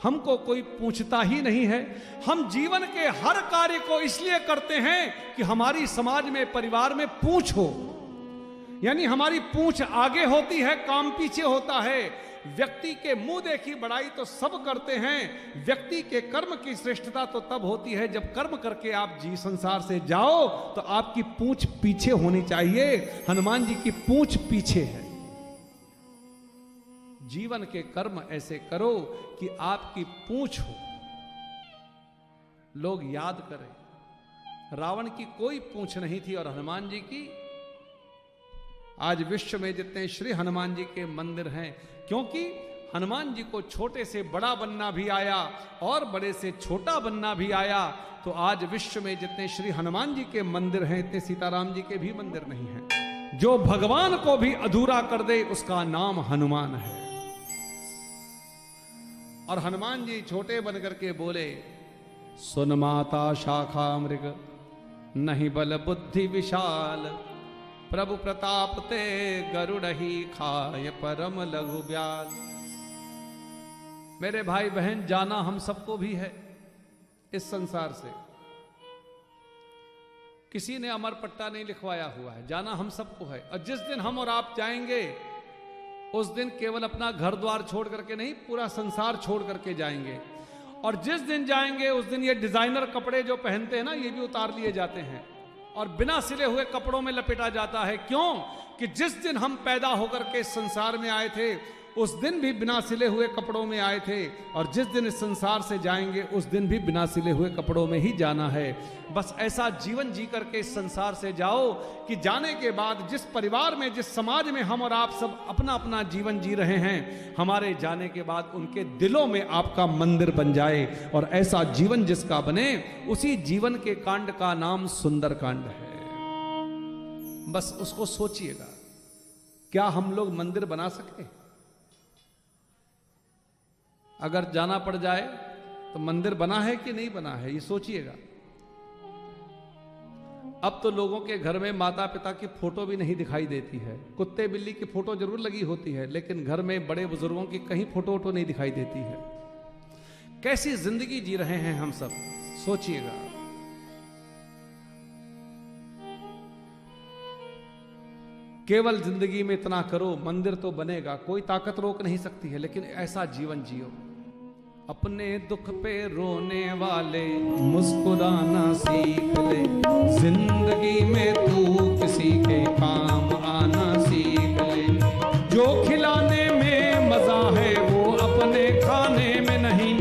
हमको कोई पूछता ही नहीं है। हम जीवन के हर कार्य को इसलिए करते हैं कि हमारी समाज में, परिवार में पूंछ हो। यानी हमारी पूंछ आगे होती है, काम पीछे होता है। व्यक्ति के मुंह देखी बड़ाई तो सब करते हैं। व्यक्ति के कर्म की श्रेष्ठता तो तब होती है जब कर्म करके आप जी संसार से जाओ, तो आपकी पूंछ पीछे होनी चाहिए। हनुमान जी की पूंछ पीछे है। जीवन के कर्म ऐसे करो कि आपकी पूंछ हो, लोग याद करें। रावण की कोई पूंछ नहीं थी और हनुमान जी की आज विश्व में जितने श्री हनुमान जी के मंदिर हैं, क्योंकि हनुमान जी को छोटे से बड़ा बनना भी आया और बड़े से छोटा बनना भी आया, तो आज विश्व में जितने श्री हनुमान जी के मंदिर हैं, इतने सीताराम जी के भी मंदिर नहीं हैं। जो भगवान को भी अधूरा कर दे उसका नाम हनुमान है। और हनुमान जी छोटे बनकर के बोले, सुन माता शाखा मृग नहीं बल बुद्धि विशाल, प्रभु प्रताप ते गरुड़ ही खाय परम लघु ब्याल। मेरे भाई बहन, जाना हम सबको भी है इस संसार से, किसी ने अमर पट्टा नहीं लिखवाया हुआ है, जाना हम सबको है। और जिस दिन हम और आप जाएंगे उस दिन केवल अपना घर द्वार छोड़ करके नहीं, पूरा संसार छोड़ करके जाएंगे। और जिस दिन जाएंगे उस दिन ये डिजाइनर कपड़े जो पहनते हैं ना, ये भी उतार लिए जाते हैं और बिना सिले हुए कपड़ों में लपेटा जाता है। क्यों? कि जिस दिन हम पैदा होकर के इस संसार में आए थे उस दिन भी बिना सिले हुए कपड़ों में आए थे, और जिस दिन इस संसार से जाएंगे उस दिन भी बिना सिले हुए कपड़ों में ही जाना है। बस ऐसा जीवन जी करके इस संसार से जाओ कि जाने के बाद जिस परिवार में, जिस समाज में हम और आप सब अपना अपना जीवन जी रहे हैं, हमारे जाने के बाद उनके दिलों में आपका मंदिर बन जाए। और ऐसा जीवन जिसका बने, उसी जीवन के कांड का नाम सुंदर कांड है। बस उसको सोचिएगा, क्या हम लोग मंदिर बना सके? अगर जाना पड़ जाए तो मंदिर बना है कि नहीं बना है, ये सोचिएगा। अब तो लोगों के घर में माता पिता की फोटो भी नहीं दिखाई देती है। कुत्ते बिल्ली की फोटो जरूर लगी होती है, लेकिन घर में बड़े बुजुर्गों की कहीं फोटो वोटो नहीं दिखाई देती है। कैसी जिंदगी जी रहे हैं हम सब, सोचिएगा। केवल जिंदगी में इतना करो, मंदिर तो बनेगा, कोई ताकत रोक नहीं सकती है, लेकिन ऐसा जीवन जियो। अपने दुख पे रोने वाले मुस्कुराना सीख ले, जिंदगी में तू किसी के काम आना सीख ले। जो खिलाने में मजा है वो अपने खाने में नहीं,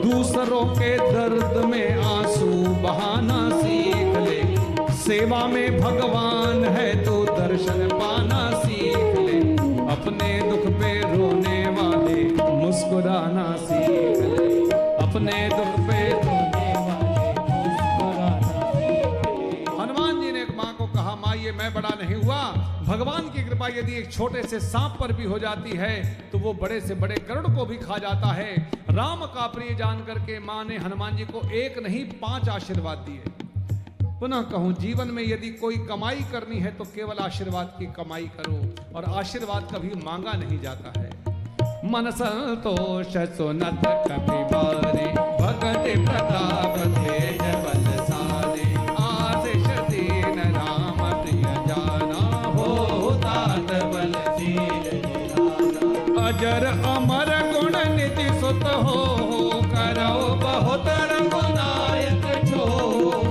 दूसरों के दर्द में आंसू बहाना सीख ले। सेवा में भगवान है तो दर्शन पाना सीख ले, अपने दुख पे रोने वाले मुस्कुराना सीख ले, अपने दुख पे रोने वाले मुस्कुराना सीख ले। हनुमान जी ने एक मां को कहा, मां ये मैं बड़ा नहीं हुआ, भगवान की कृपा यदि एक छोटे से सांप पर भी हो जाती है तो वो बड़े से बड़े गरुड़ को भी खा जाता है। राम का प्रिय जान करके मां ने हनुमान जी को एक नहीं 5 आशीर्वाद दिए। पुनः कहूं, जीवन में यदि कोई कमाई करनी है तो केवल आशीर्वाद की कमाई करो, और आशीर्वाद कभी मांगा नहीं जाता है। मन संतोष सुनत कपि बारे, भगत प्रताप तेज बल सारे। आशीष दीन राम प्रिय जाना, हो तात बल दीन। अजर अमर गुण निधि सुत हो, करो बहुत रघुनायक छो।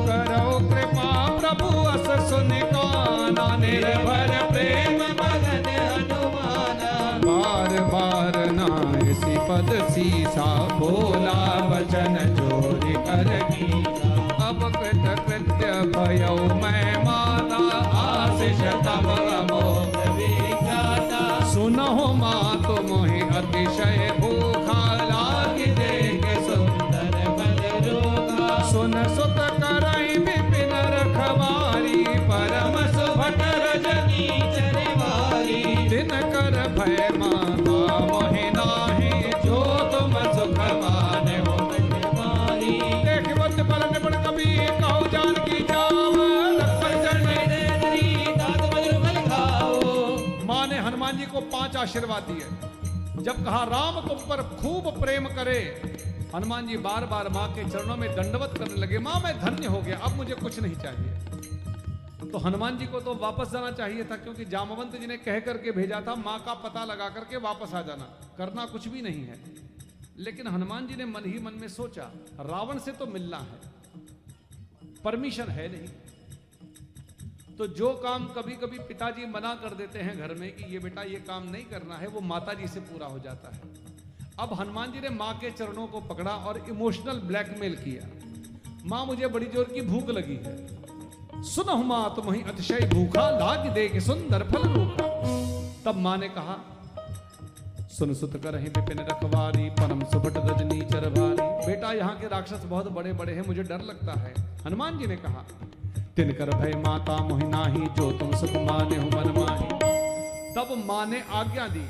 करो कृपा प्रभु अस सुन काना, निर्भर प्रेम मगन हनुमाना। बार बार नायसी पद सीसा, बोला वचन जोरि कर कीसा। अब कृत कृत्य भयो मैं माता, आशीष तब अमोघ विख्याता। सुनहो मातु मोहि अतिशय भूखा, लागी देख सुंदर बल रोगा। सुन सुत करई विपिन रखवारी, परम सुभट रजनी चरवारी। दिन कर भय माता मोहि नाहि, जो तुम सुख माने हो मारी। देख बत बल निबड़ कवि कहु जानकी जाओ, लखन चढ़े देरी दात बल बल खाओ। मां ने हनुमान जी को 5 आशीर्वाद दिए। जब कहा राम तुम पर खूब प्रेम करे, हनुमान जी बार बार मां के चरणों में दंडवत करने लगे। मां मैं धन्य हो गया, अब मुझे कुछ नहीं चाहिए। तो हनुमान जी को तो वापस जाना चाहिए था, क्योंकि जामवंत जी ने कह करके भेजा था मां का पता लगा करके वापस आ जाना, करना कुछ भी नहीं है। लेकिन हनुमान जी ने मन ही मन में सोचा, रावण से तो मिलना है, परमिशन है नहीं। तो जो काम कभी कभी पिताजी मना कर देते हैं घर में कि ये बेटा ये काम नहीं करना है, वो माता जी से पूरा हो जाता है। अब हनुमान जी ने मां के चरणों को पकड़ा और इमोशनल ब्लैकमेल किया। मां मुझे बड़ी जोर की भूख लगी है, सुनहु मात मोहि अतिशय भूखा, लाग देख सुंदर फल रूखा। तब मां ने कहा, सुन सुत करहि विपिन रखवारी, परम सुभट रजनी चरभारी। बेटा यहाँ के राक्षस बहुत बड़े बड़े हैं, मुझे डर लगता है। हनुमान जी ने कहा, तिनकर भय माता मोहि नाही, जो तुम सुख माने हो मन माही। तब मां ने आज्ञा दी,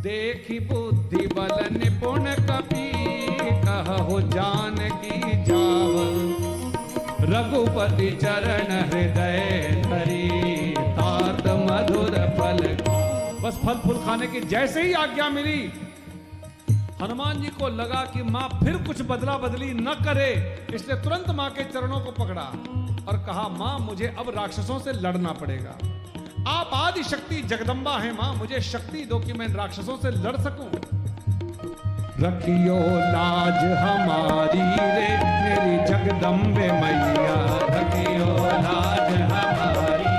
देखी बुद्धि बल निपुण कपि, कहो जानकी जाव। रघुपति चरण हृदय धरी, तात मधुर फल। बस फल फूल खाने की जैसे ही आज्ञा मिली, हनुमान जी को लगा कि मां फिर कुछ बदला बदली न करे, इसलिए तुरंत मां के चरणों को पकड़ा और कहा, मां मुझे अब राक्षसों से लड़ना पड़ेगा। आप आदि शक्ति जगदम्बा हैं मां, मुझे शक्ति दो कि मैं इन राक्षसों से लड़ सकूं। रखियो लाज हमारी रे मेरी जगदम्बे मैया, रखियो लाज हमारी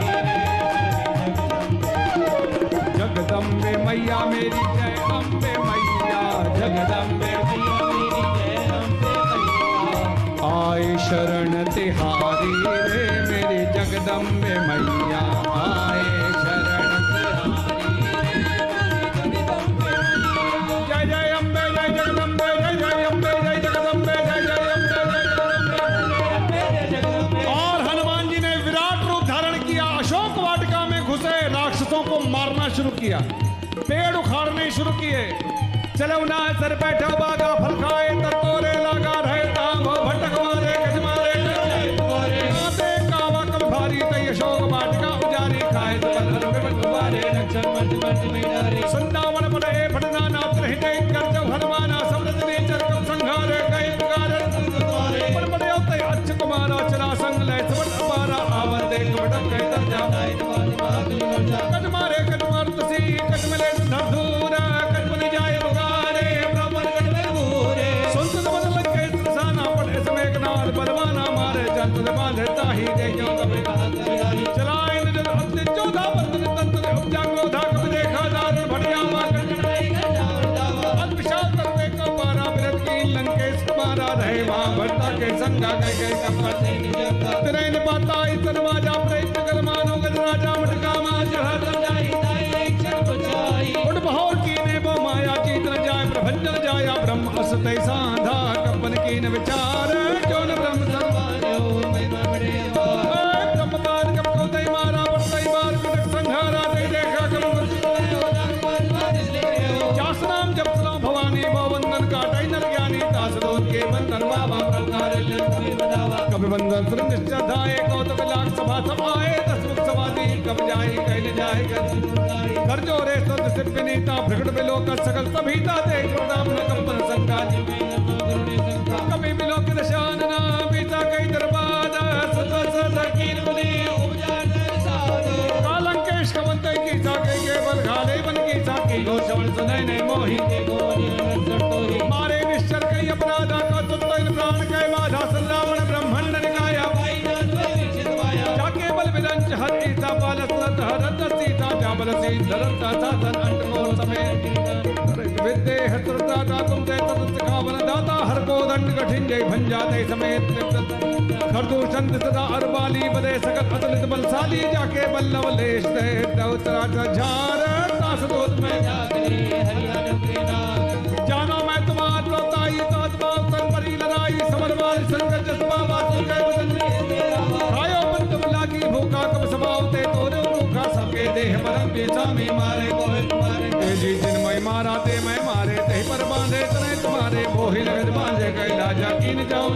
जगदम्बे मैया मेरी जय अम्बे मैया, जगदम्बे मैया मेरी जय अम्बे मैया। आए शरण तिहारी रे मेरी जगदम्बे मैया, आए शरण तिहारी रे जय जय अम्बे जय जगदम्बे जय जय अम्बे जय जगदम्बे जय जय अम्बे जय जगदम्बे। और हनुमान जी ने विराट रूप धारण किया, अशोक वाटिका में घुसे, राक्षसों को मारना शुरू किया, पेड़ उखाड़ने शुरू किए। चलो ना सर बैठा बागा, फल खाए तोरे लागा, रहता वो भटक मारे गज मारे आते कावा कब भारी, तई अशोक वाटिका उजारी, खाए तो बलहर में बटवारे, रक्षण मत मत में डारे। सुंदावन पड़े फटना नाथ रहते कर जब हनुमाना, समृद्ध ने चरकम संघारे गए पुकारे द्वारे। पर बड़े होते अच्छ कुमारा, चला संग ले सबट अपारा, आवन देख भटक गए तर जाए कट मारे कट मार तुसी, कट मिले धूर, कट बन जाए पुकारे, ब्राह्मण कट में भूरे। सुनत बदल के साना पड़े समय नाल, बलवाना मारे जंत बांधे ताही, देखो कभी चलाए निज अपने चौधा बंधन तंत्र, उपजा क्रोधा कब देखा दारुण भटिया मार विशाल करते को मारा, विरत की लंकेश कुमारा, रहे वहां भट्टा के संगा गए गए कपट तेरे न पाता इतन वाजा, प्रेत कर मानो गज राजा मटका मार चढ़ा जाई ताई क्षण बचाई। उड़ बहोर की ने वो माया जीत न जाए, प्रभंजन जाया ब्रह्म असतै साधा, कपन की न विचार जो न ब्रह्म सर्वायो महिमा बड़े वार। ब्रह्म बार कब को दई मारा, बरतई बार कुटक संघारा, दई देखा कब जास नाम जप सलाम भवानी, वो वंदन काटई नर ज्ञानी, दास दोन के बंधन बाबा प्रकार कभी बंधन सुर निश्चय धाये, कौतुक लाख सभा सब आए, दस मुख समाधि कब जाए कैल जाए कर जोरे सद सिर विनीता, प्रकट बिलोक सकल सभीता, देख प्रताप न कंपन संका कभी बिलोक दशान ना बीता कई दरबार, सत सकीन मुनि उपजान साध। कालंकेश कवंत की साके के बल घाले बन की साकी, गो श्रवण सुनय ने मोहि मारे निश्चर कई अपराधा, का तुतन प्राण कै बाधा, संरावण ब्रह्मंड निकाया, जाके बल विरंच हर ईसा पालस लत हरत सीता, जाबल सी धरता साधन अंत मोर समेत। विद्ये हत्रता ता तुम ते तत सिखावन दाता, हर को दंड कठिन जय भंजा ते समेत। खरदूषण सदा अरबाली, बदे सकल अतलित बलशाली, जाके बल्लव लेश ते दौतरा झार, तास दूत में जागरी हरियाणा के नाथ। जानो मैं तुम्हार लोताई, तात बाप तन परी लड़ाई, समरवाल संकट जसबा वासु के बदन खायो बंद लागी भूखा, कब समावते तोरे रूखा, सबके देह परम पेशा में मारे कोहे तुम्हारे। जी जिन मैं मारा ते मैं मारे, ते पर बांधे तने तुम्हारे, मोहि लगत बांधे गए लाजा कीन जाऊं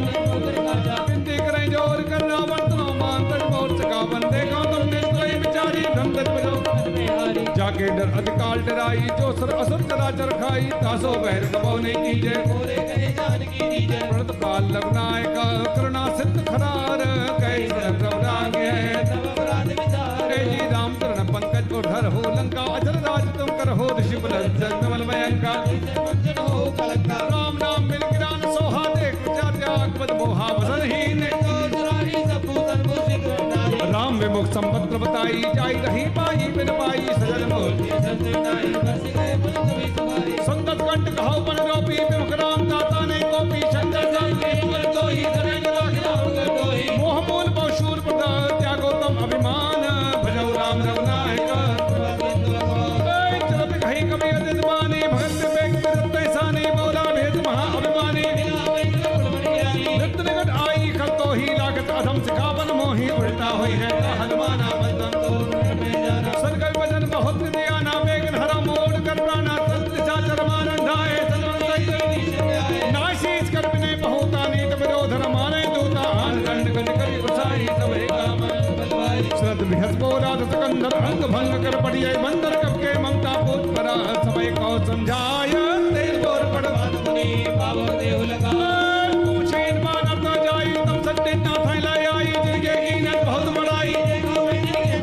बिनती करें जोर करना वर्तनो मान तक बहुत सका बंदे का, तुमने कोई बिचारी धमदत बजाओ जाके डर अधिकाल डराई, जो सर असुर चराचर खाई, तासो बहर कबो नहीं कीजे, बोले कहे जान की दीजे। व्रत काल लगनायक करुणा सिद्ध खरार, कई राग है तब अपराध विचार। जी राम चरण पंकज को धर हो, लंका अजर राज तुम कर हो, ऋषि जगमल भयंकर राम नाम मिल गिरान सोहा, देख त्याग पद मोहा वसनहीन, राम विमुख संपत बताई, जाई रही पाई बिन पाई, सजन मोती संगत कंठ कहो बन रोपी, विमुख राम का बृहस्पोरा सकंदर अंग भंग कर पड़िए बंदर कब के ममता पूछ परा समय को समझाय तेल गोर पड़वान मुनि बाबो देव लगा पूछेन मानव न जाई तब सत्य ना फैलाई आई जिनके कीनत बहुत बड़ाई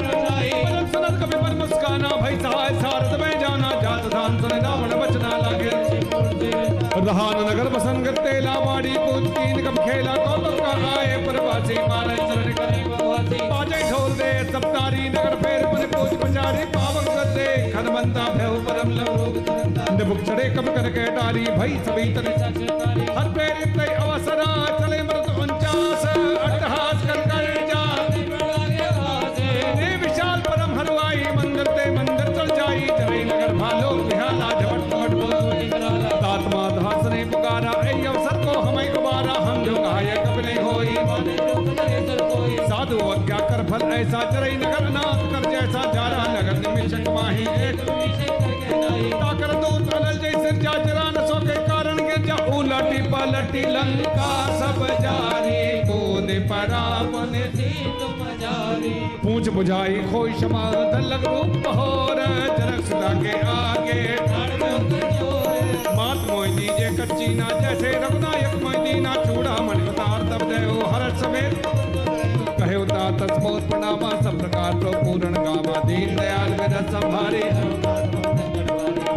परम सनत कभी पर मुस्काना भई सहाय सारथ में जाना जात धान सुन रावण बचना लागे रहान नगर बसन गते लावाड़ी पूछ कीन कब खेला कौतुक का आए परवासी मारे चरण करे बाजे ढोल दे सप्तारी नगर फेर पर पूछ पचारी पावक गते खनवंता भैव परम लवरोग निबुक चढ़े कब कर के टारी भई सभी तने हर प्रेरित तय अवसरा चले मृत 49 अट्टहास कर जा ने विशाल परम हरवाई मंदिर ते मंदिर चल जाई चले नगर भालो बिहाला झपट पट बोल तात्मा दास ने पुकारा ऐ अवसर को हमें गुबारा हम जो कहा कब नहीं होई साधु आज्ञा कर फल ऐसा चरई नगर नाथ कर जैसा जारा नगर निमिषक माही एक ताकर दूत अनल जैसे जा जरा न सो के कारण के जा उलटी पलटी लंका सब जारी कूद पड़ा बने तुम जारी पूछ बुझाई खोई क्षमा दलक रूप बहोर जनक सुधा के आगे मात मोई दीजे कच्ची ना जैसे रघुनायक मोई दीना चूड़ा मणिवतार तब देव हर समेत कहे उता तस्मोत प्रणामा सब प्रकार तो पूर्ण गामा दीन दयाल विद संभारी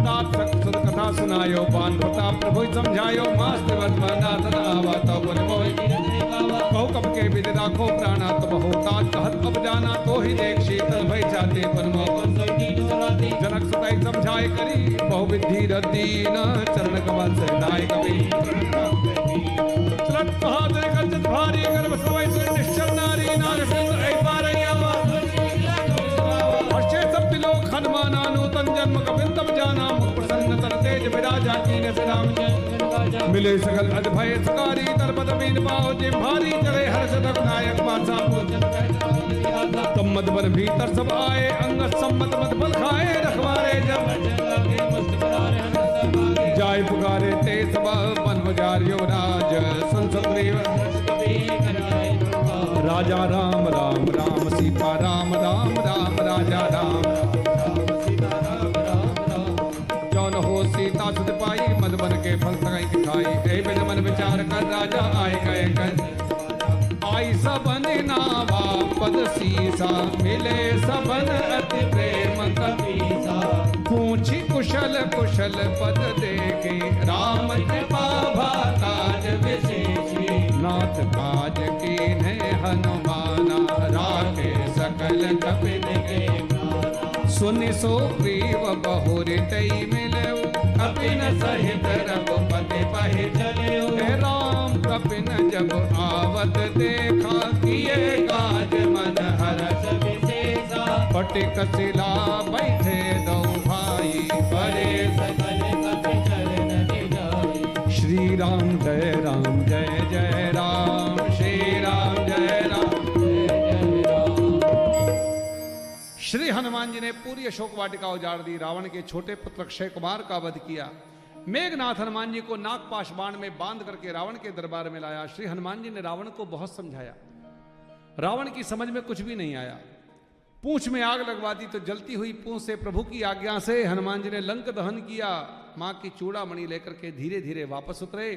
तात सक सुर कथा सुनायो पान प्रताप प्रभु समझायो मास्त वर्तमानाथ आवा तो पुर मोहि कहु कब के विद राखो प्राणा तब हो तात कहत अब जाना तो ही देख शीतल भई जाते परमो जनक सुताई समझाए करी बहु विधि रदीन चरण कमल से नाय कवि चलत बहादुर गजत भारी गर्भ समय से निश्चल नारी नार सिंह ऐ पारैया हर्षे सब लोग हनुमाना नूतन जन्म कपिल तब जाना मुख प्रसन्न तर तेज विराजा कीन से राम मिले सकल अद्भय सकारी तरपत बीन पाओ जे भारी चले हर्ष रघुनायक पासा तब मधुबन भीतर सब आए अंगत सम्मत मत बल खाए रखवारे जब जाय पुकारे ते सब मन बजारियो राज संसग्रीव राजा राम राम राम सीता राम राम राम राजा राम जौन हो सीता सुध पाई मधुबन के फल सगाई खाई ऐ बिन मन विचार कर राजा आए गए कर आई सबन नावा पद सीसा मिले सबन अति प्रेम कपीसा पूछी कुशल कुशल पद देखे राम कृपा भाताज विशेषी नाथ काज कीन्हे हनुमाना राखे सकल कपिन के सुनि सुग्रीव बहुरि तई मिलऊ कपिन सहित रघुपति पहि चलऊ राम कपिन जब आवत देखा किए काज मन हरष विशेषा पटिक शिला बैठे दो भाई बड़े सकल कपि चरण निजाई श्री राम जय जय राम श्री राम जय राम जय राम। श्री हनुमान जी ने पूरी अशोक वाटिका उजाड़ दी, रावण के छोटे पुत्र अक्षय कुमार का वध किया। मेघनाथ हनुमान जी को नागपाश बाण में बांध करके रावण के दरबार में लाया। श्री हनुमान जी ने रावण को बहुत समझाया, रावण की समझ में कुछ भी नहीं आया। पूंछ में आग लगवा दी तो जलती हुई पूंछ से प्रभु की आज्ञा से हनुमान जी ने लंक दहन किया। मां की चूड़ामणि लेकर के धीरे धीरे वापस उतरे।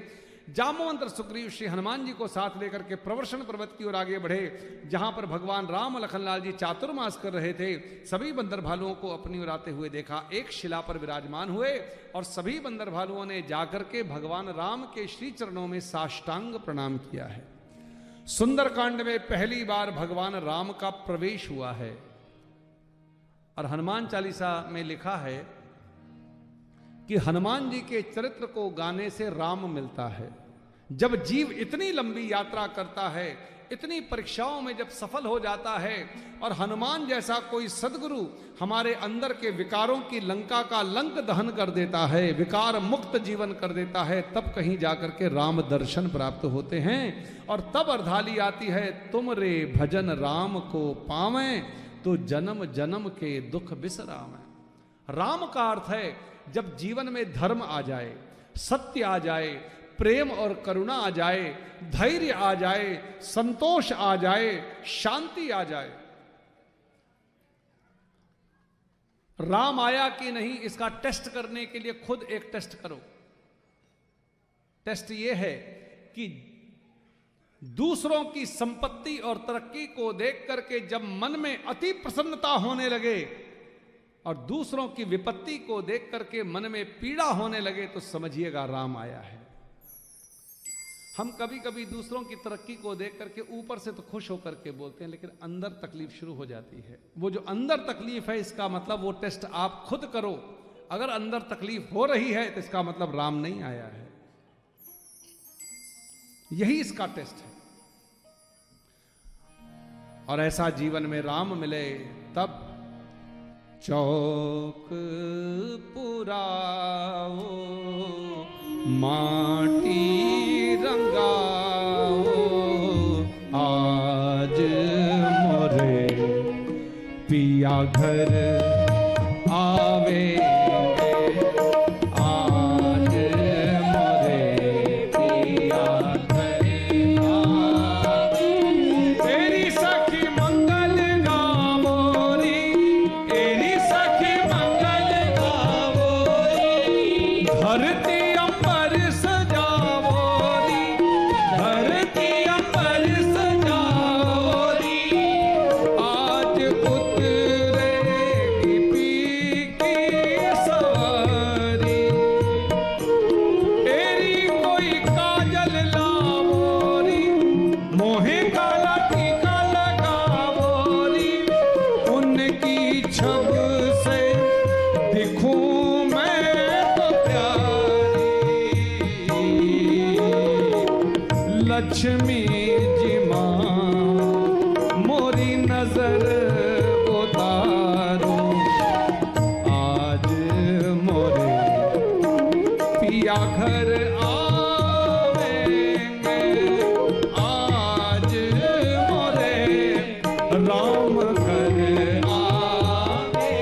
जामवंत सुग्रीव श्री हनुमान जी को साथ लेकर के प्रवर्षण पर्वत की ओर आगे बढ़े, जहां पर भगवान राम लखनलाल जी चातुर्मास कर रहे थे। सभी बंदर भालुओं को अपनी ओर आते हुए देखा, एक शिला पर विराजमान हुए और सभी बंदर भालुओं ने जाकर के भगवान राम के श्री चरणों में साष्टांग प्रणाम किया है। सुंदरकांड में पहली बार भगवान राम का प्रवेश हुआ है और हनुमान चालीसा में लिखा है कि हनुमान जी के चरित्र को गाने से राम मिलता है। जब जीव इतनी लंबी यात्रा करता है, इतनी परीक्षाओं में जब सफल हो जाता है और हनुमान जैसा कोई सद्गुरु हमारे अंदर के विकारों की लंका का लंक दहन कर देता है, विकार मुक्त जीवन कर देता है, तब कहीं जाकर के राम दर्शन प्राप्त होते हैं। और तब अर्धाली आती है, तुम रे भजन राम को पावें तो जन्म जन्म के दुख बिसरावें। राम का अर्थ है जब जीवन में धर्म आ जाए, सत्य आ जाए, प्रेम और करुणा आ जाए, धैर्य आ जाए, संतोष आ जाए, शांति आ जाए। राम आया कि नहीं इसका टेस्ट करने के लिए खुद एक टेस्ट करो। टेस्ट यह है कि दूसरों की संपत्ति और तरक्की को देख करके जब मन में अति प्रसन्नता होने लगे और दूसरों की विपत्ति को देख करके मन में पीड़ा होने लगे तो समझिएगा राम आया है। हम कभी कभी दूसरों की तरक्की को देख करके ऊपर से तो खुश होकर के बोलते हैं, लेकिन अंदर तकलीफ शुरू हो जाती है। वो जो अंदर तकलीफ है इसका मतलब वो टेस्ट आप खुद करो। अगर अंदर तकलीफ हो रही है तो इसका मतलब राम नहीं आया है। यही इसका टेस्ट है। और ऐसा जीवन में राम मिले तब चौक पुराओ माटी रंगाओ आज मोरे पिया घर आवे आज मोरे पिया घर आवे तेरी सखी मंगल गावोरी तेरी सखी मंगल गावोरी धरती अंबर सजावोरी धरती अंबर सजावोरी आज उतरेगी पी की सवारी तेरी कोई काजल लावोरी मोहे काला टीका लगावोरी उनकी छब से दिखूं मैं तो प्यारी लक्ष्मी जी मां मोरी नजर उतारो आज मोरे पिया घर आवेंगे आज मोरे राम घर आवेंगे।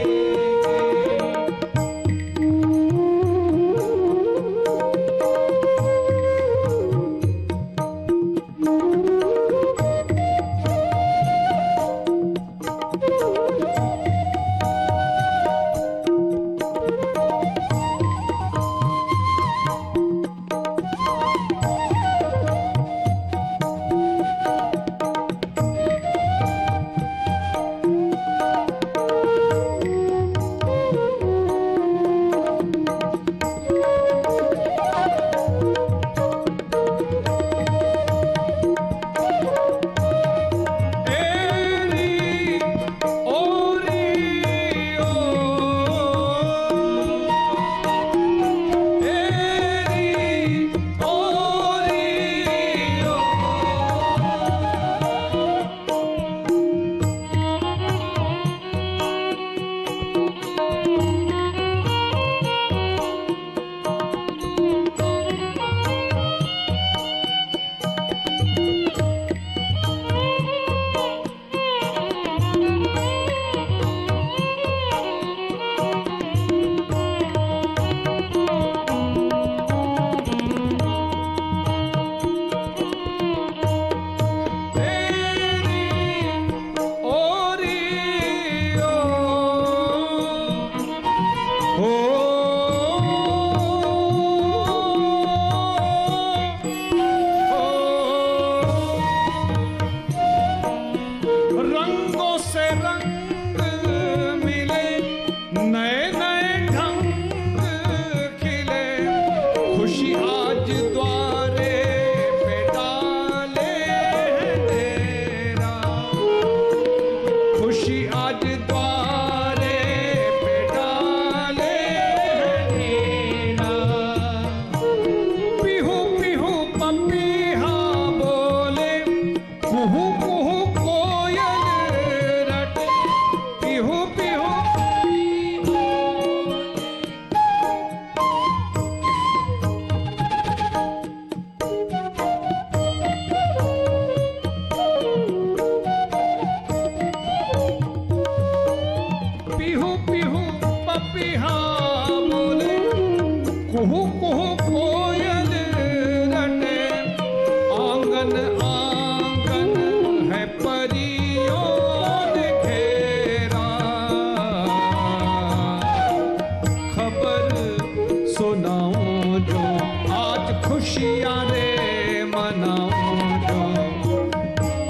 पिया रे मनाऊं जो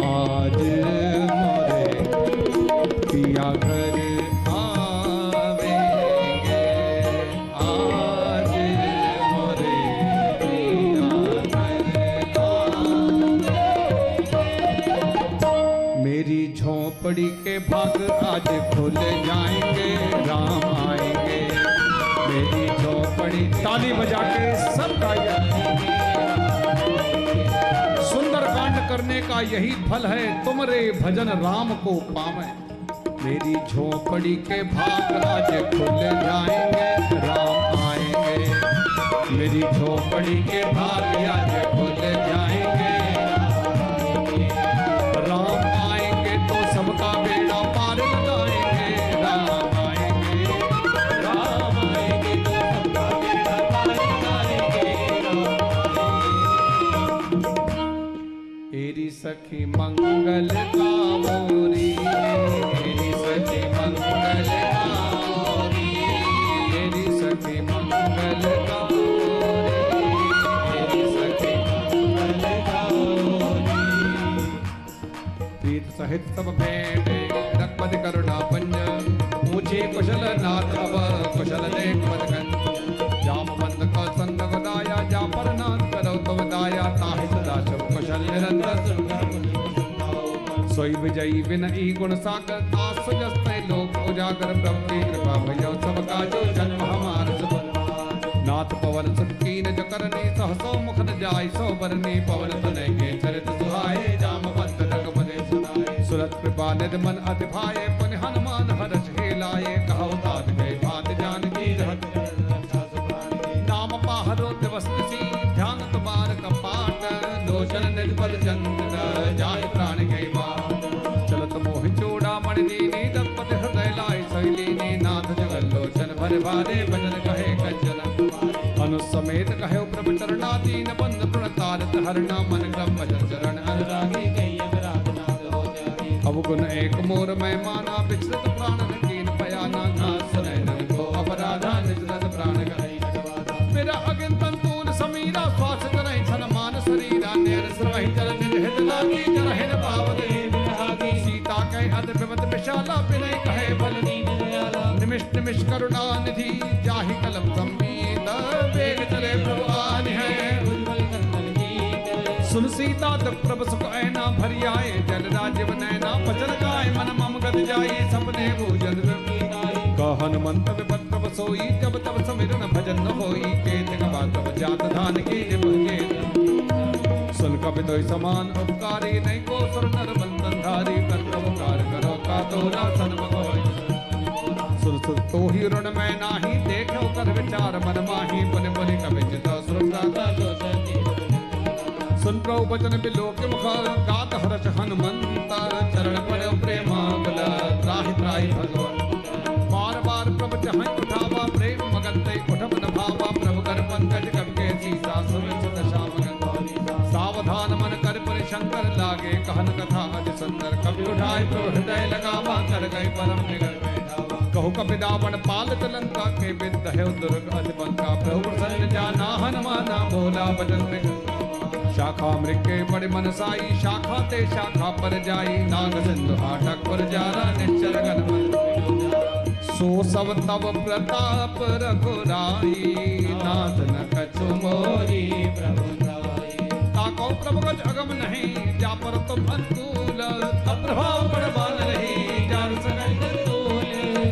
आज मोरे पिया घर आवेंगे, आज मोरे पिया घर आवेंगे। मेरी झोपड़ी के भाग आज खुल जाएंगे, राम आएंगे। मेरी झोपड़ी, ताली बजा के सब गाया। सुंदर कांड करने का यही फल है, तुम रे भजन राम को पावे। मेरी झोपड़ी के भाग आज खुल जाएंगे, राम आएंगे। मेरी झोपड़ी के भाग आज खुल जाएंगे, राम आएंगे तो सबका बेड़ा पार लगाएंगे, राम आएंगे, राम आएंगे तो सबका बेड़ा पार लगाएंगे, तेरी सखी मंगल गावोरी, तेरी सखी मंगल गावोरी, तेरी सखी मंगल गावोरी, तेरी सखी मंगल गावोरी। प्रीत सहित सब भेंटे रखपति करुणा पंज, ऊंचे कुशल नाथ अब कुशल देख बदगन। जाम बंद का संग बदाया, जा पर नाथ करो तुम दाया, ताहि सदा शुभ कुशल निरंतर। सोई विजयी विनयी गुण सागर, आस जस्ते लोक उजागर। प्रभु की कृपा भैया सब काजो, जन्म हमार शुभ। नाथ पवन सुत कीन जो करनी, सहसो मुख न जाय सो बरनी। पवन तनय के चरित सुहाए, जाम बंद रघुपति सुनाए। सुरत कृपा निधि मन अति भाए, पुनि हनुमान हर्ष खेलाए। कहु तात गए भात जानकी रहत, नाम पाहरो दिवस निसी। ध्यान तुम्हार कपाट, लोचन निज बल चंद्र। जाहि प्राण गई बात, चलत मोहि चूड़ा मणि दीनी। दत्पति हृदय लाय सैलीनी, नाथ जगल लोचन भर भारे। भजन कहे कंचन अनुसमेत कहे प्रभु चरणा। दीन बंद प्रणतारत हरणा, मन क्रम भजन चरण अनुरागी। कही अपराधनाथ हो जाई, अवगुण एक मोर मैं माना। विचलित प्राण कीन पयाना, ना सुनय नन को अपराधा। निजरत प्राण गई मेरा अगिन तंतूल समीरा। श्वास जरहि छन मान शरीरा, नेर श्रवहि जल निज हित लागी। जरहिन पावने विभागी, सीता कहे अति विमत विशाला। विनय कहे बल दीन दयाला, निमिष निमिष करुणा निधि। जाहि कलम संमीत, वेग चले प्रभु आन है। उज्ज्वल कंदन गीत, सुन सीता तक प्रभु सुख ऐना। भरि आए जल राजीव नैना, बचन गाय मन मम गत जाई। सपने भूजन हनुमंत विपत प्रभ सोई। जब तब समिरन भजन न होई, केत कबा तब जात धान की निभ के। सुन कपि दोई समान उपकारी, नहीं को सुर नर बंधन धारी। कर्तव्य उपकार करो का तोरा सन्मुख होई। सुर सुर तो ही ऋण मैं नाही, देखो कर विचार मन माही। पुनि पुनि कपि चित सुरता लोचनी, सुन प्रभु वचन बिलो के मुख। गात हर्ष हनुमंत, चरण पड़ो प्रेमाकुल। त्राहि त्राहि भगवान, बार बार प्रभु जहाँ उठावा। प्रेम मगन ते उठम न भावा। प्रभु कर पंकज कब के सीसा, सुमित श्याम सावधान मन कर परिशंकर। लागे कहन कथा अति सुंदर, कभी उठाए प्रभु हृदय लगावा। कर गए परम निगर बैठावा, कहु कपि दावन पालत लंका। के विद्ध है दुर्ग अति बंका। प्रभु प्रसन्न जाना हनुमाना, बोला बचन मृग। शाखा मृग के बड़े मन साई, शाखा ते शाखा पर जाई। नाग सिंधु हाटक पर जारा, निश्चर गण मन। सो सब तब प्रताप रघुराई, नाथ न कछु मोरी प्रभु ताई। ताको प्रभु कछ अगम नहीं, जा पर तुम अनुकूल। अप्रभाव बड़बान रही, जान सकल तूल।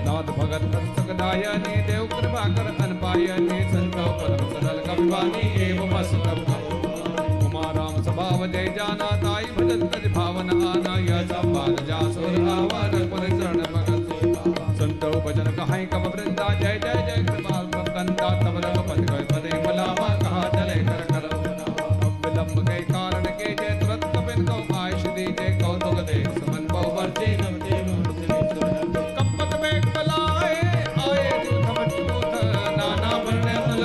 नाथ भगत कर सकदायनी, देव कृपा कर अनपायनी। संतो परम सरल कविवानी, एवं बस तब उमा राम स्वभाव जय जाना। ताई भजन तज भावन आना, यह सब बाल जासुर आवा। रघुपति चरण मगन संतो भजन कहाई कब वृंदा। जय जय जय कृपाल कंदा, तब रघुपति गए पदे बुलावा। कहा चले कर कर विलंब के कारण के। जय तुरंत कपिन को आयुष दी। जय कौतुक देख समन बहु वर्षे। कपत में कलाए आए दूत मजबूत। नाना वर्ण मल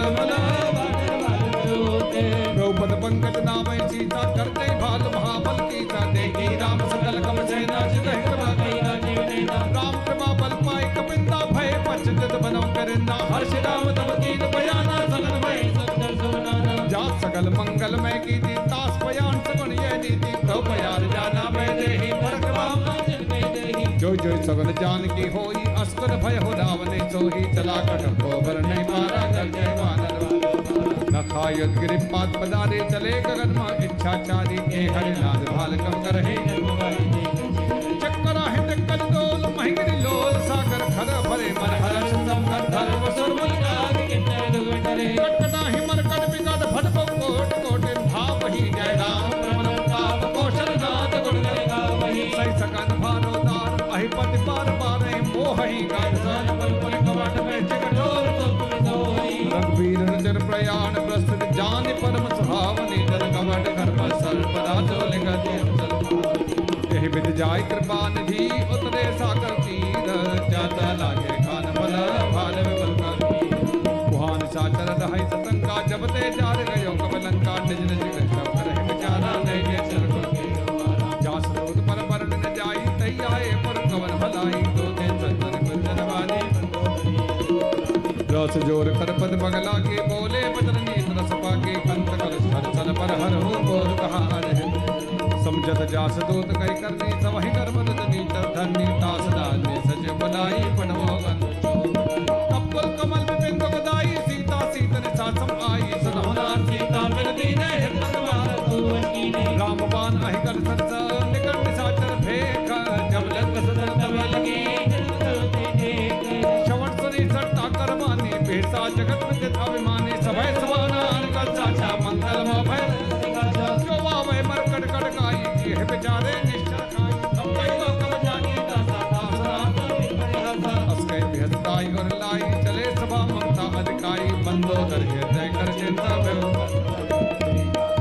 द्रौपद पंकज नाम सीता, करते भाल महाबल कीता। देखी राम सकल कम सेना, जितहि कृपा कीना जीव देना। राम कृपा बल पाए कपिंदा, भय पश्चात बनौ करिंदा। हर्ष राम तब कीन बयाना, सगल भय सत्तर सुनाना। जास सकल मंगलमय की थी तास बयान सगुन ये नीति तो बयान जाना मैं देही जो जो सगुन जान की होई अस्कर भय हो रावण सोही चला कटक गोबर नहीं पारा कर जय वानर न खायत गिरिपात पदारे चले गगन में इच्छाचारी के हरिनाथ भाल कम करहे चक्करा हित कल डोल महिगिरी लोल सागर खर भरे मन हर्ष संकर धर्म सुरमुल कटकटा हिमर कट विकट भटको कोट कोटि भाव ही जय राम प्रमन ताप कौशल नाथ गुण गावहि सही सकन भारोदार अहिपति पार पारे मोह ही गान पल पल कवाट में जगडोर रघुवीर नजर प्रयाण प्रस्तुत जान परम सुहावनी जल कवट घर पर सर्वदा जो लिखत यही विद जाय कृपा निधि उतरे सागर तीर जाता लागे खान बल भाल विबल कर कुहान साचर दहाई सतंगा जब ते जार गयो कबलंका निज निज सब करहि विचारा नहीं जे चर जास रोद पर वरण न जाई तई आए पर कवन भलाई तो ते चंदन कुंजन वाली रस जोर कर पद बगला के बोले बचन नीत रस पाके कंत कर सन पर हर हो बोल कहा रहे समझत जास दूत कई करनी सवहि कर्म रजनी धन्नी तास दाने सच बनाई पनमोगन कपल कमल विपिन गदाई सीता सीतन सासम आई सुनहुना सीता मिल दीने हितवार तुवकीने रामबान अहिकर सरस निकट निसाचर भेख जब लग सदन तब लगी श्रवण सुनी सट्टा करमानी बेसा जगत में अभिमानी सभय सवाना अनकल साचा मंगल मोभय जो वावे मरकट कटकाई ये बेचारे निश्चर खाई सब कई कब जानी दासा दासरा अस्कै बिहताई और लाई चले सभा ममता अधिकाई बंदो दरगे जय कर चिंता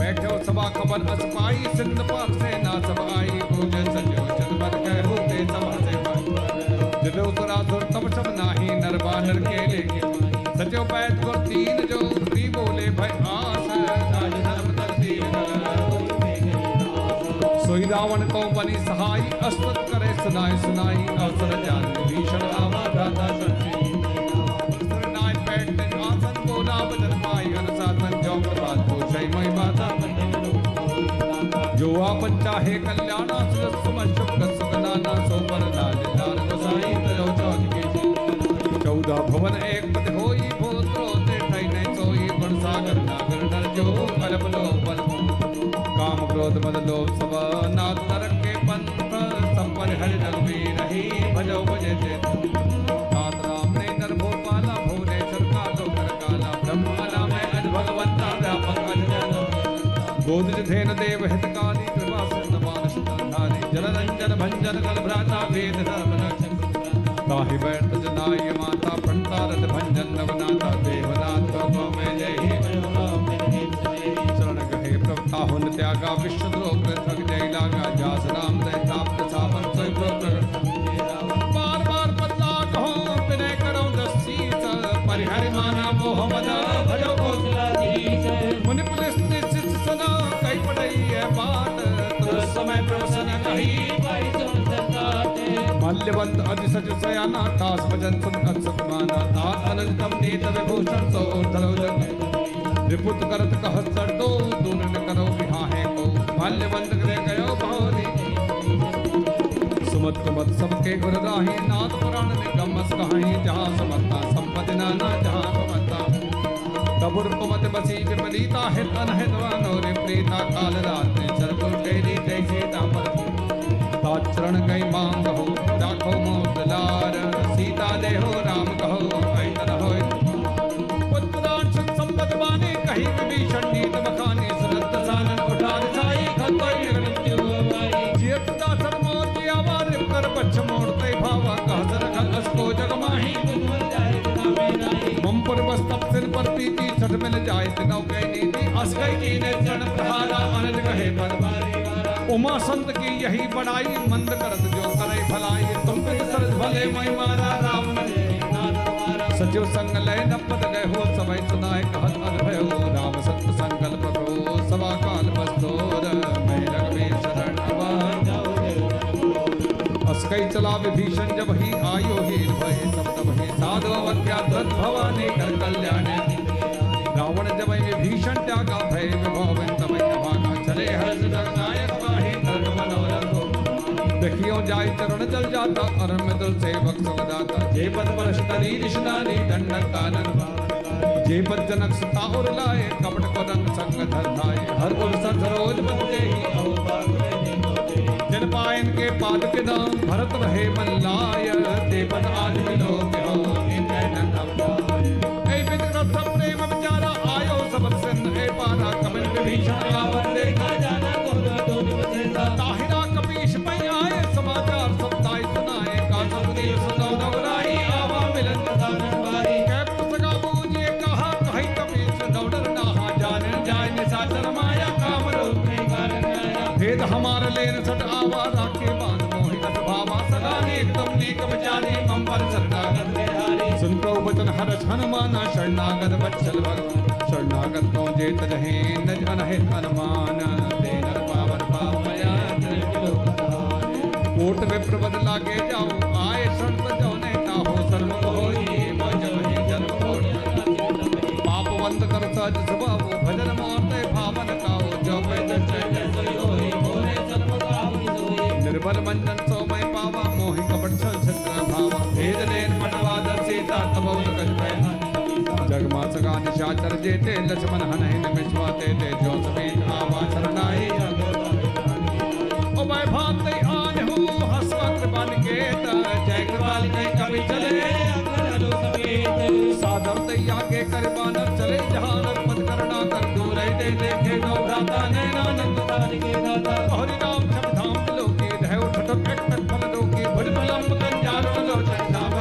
बैठो सभा खबर असपाई सिंध पार से ना सब आई पूजे सजो चंदन कह होते सभा से पाई जदो सुरासुर तब सब नाही नर बानर के लेके सजो बैठ गुर तीन जो री बोले भय आस राज धर्म धरती सोई रावण को बनी सहाय अस्तुत करे सुनाई सुनाई अवसर जान भीषण आवा भ्राता सुरनाय बैठ आसन बोला बदन पाई अनुशासन जो प्रभात हो जय मई माता जो आपन चाहे कल्याणा सुरस सुमन शुभ सुगनाना सो पर लाल लाल गोसाई तरो चौथ के 14 भवन एक पद होई भूत्रो ते ठई नहीं सोई गुण सागर नागर नर जो अलप लो बल काम क्रोध मद लोभ सब नाथ नरक के पंथ संपन हरि रघुवीर ही भजो भजे ते तात राम ने नर भोपाला भुवनेश्वर कालो कर काला ब्रह्माला में अज भगवंता व्यापक अजन गोद धेन देव हितकाली कृपा सिंध मानस धारी जल रंजन भंजन कल भ्राता वेद धर्म रक्षक ताहि बैठ जनाय माता पंतारत भंजन नवनाथा देवनाथ को मैं जय शरण गहे प्रभुता हुन त्यागा विश्व द्रोह थक जय लागा जास राम दय ताप सावन सोई प्रोक्त बार बार बदला कहो विनय करो दसीस परिहरि माना मोह मद भजो कौशलाधीश मुनि पुलिस निश्चित सदा कई पढ़ई है बात तुम समय प्रवसन कही पाई समझ मल्यवंत अधिसज सयाना तास भजन सुन अक्षत माना ता अनंतम नीत विभूषण सो ऊर्धरो जग रिपुत करत कहत सर दो दूर न करो बिहाहे को मल्यवंत करे गयो बहुरी सुमत कुमत सबके गुर राही नाथ पुराण निगमस कहाई जहाँ समता संपत्ति नाना जहाँ भवता तबुर कुमत बसी विपरीता हित अनहित वानो रे प्रीता काल रात ने चरकुल तेरी तैसे तापर चरण गई मांग हो राखो मोदलार सीता दे हो राम कहो ऐतर हो पुत्रांश संपत बाने कही विभीषण नीत बखाने सुनत सानन उठा दिसाई खतोई मृत्यु आई जियत दासर मोर की आवाज कर बच्च मोड़ते भावा कहसर खलस को जग माही गुण जाए बिना मेराई ममपुर बस तप सिर पर प्रीति छठ मिल जाए तिनौ कई नीति अस गई कीने चरण प्रहारा अनज कहे पर उमा संत की यही बड़ाई मंद करत जो करे भलाई तुम सरज भले मई मारा राम सचिव संग लय नपत गए हो सबई सुनाए कहत अभय हो राम सत्य संकल्प को सवा काल बस्तोर मैं रघुवीर शरण अस्कई चला विभीषण जब ही आयो ही भय सब तब ही साधु अवत्या भवानी कर कल्याण रावण जब विभीषण त्यागा भय विभव तब भागा चले हर्ष जगनायक माही धर्म मनोरथ देखियो जाय चरण जल जाता अरम दल सेवक सवदाता जे पद परश तरी निशनानी दंडक कानन जे पद जनक सता और लाए कपट को रंग संग धर धाये हर उर सरोज बंदे ही जन पायन के पाद के दाम भरत रहे मन लाय ते पद आज मिलो के हो इनके नंदम ए विक्रम सब प्रेम विचारा आयो सबक सिंह ए पारा कमल विभीषण आवन देखा जाना को दो बसेता ताहिरा कपीश पै आए समाचार सब ताई सुनाए का सब देव सुनो नवराई आवा मिलन कथा नवारी कैप सगा बूझे कहा कहि कपीश दौड़र नाहा जाने जाय निशाचर माया काम रूप में कारण आया भेद हमार लेन सट आवा राखे बांध मोहि अस भावा सदा नेक तुम नेक विचारी मम पर शरणागत बिहारी सुन प्रभु वचन हर्ष हनुमाना शरणागत वत्सल भगवान शरणागत को जेत रहे नज अनहित अनुमान तेनर पावन पापया कोट विप्र बद लागे जाओ आए शरण जो नेता हो सर्व होई मजब ही जन्म कोट पाप बंद कर सज स्वभाव भजन मारते भावन काओ जो पैद जय होई मोरे सर्व काहु निर्बल मंजन सो मैं पावा मोहि कपट संसत भावा भेद लेन पटवा दर सीता तबौ कज पहना जगमा सगा निशाचर जेते लक्ष्मण हनहि निमिषवाते ते जो समेत आवा शरणाई ओ मैं भांति आन हूँ हसवा कृपान केत जय कृपाल के कवि चले अकरलो समेत साधव तैया के करबानर चले जहाँ रघुपत करना कर दूर दे देखे गौ भ्राता नैनानंद दान के दाता हरि राम छम धाम लोके धैव ठठक टक फल लोके भुज भलम कंजार लोचन नाम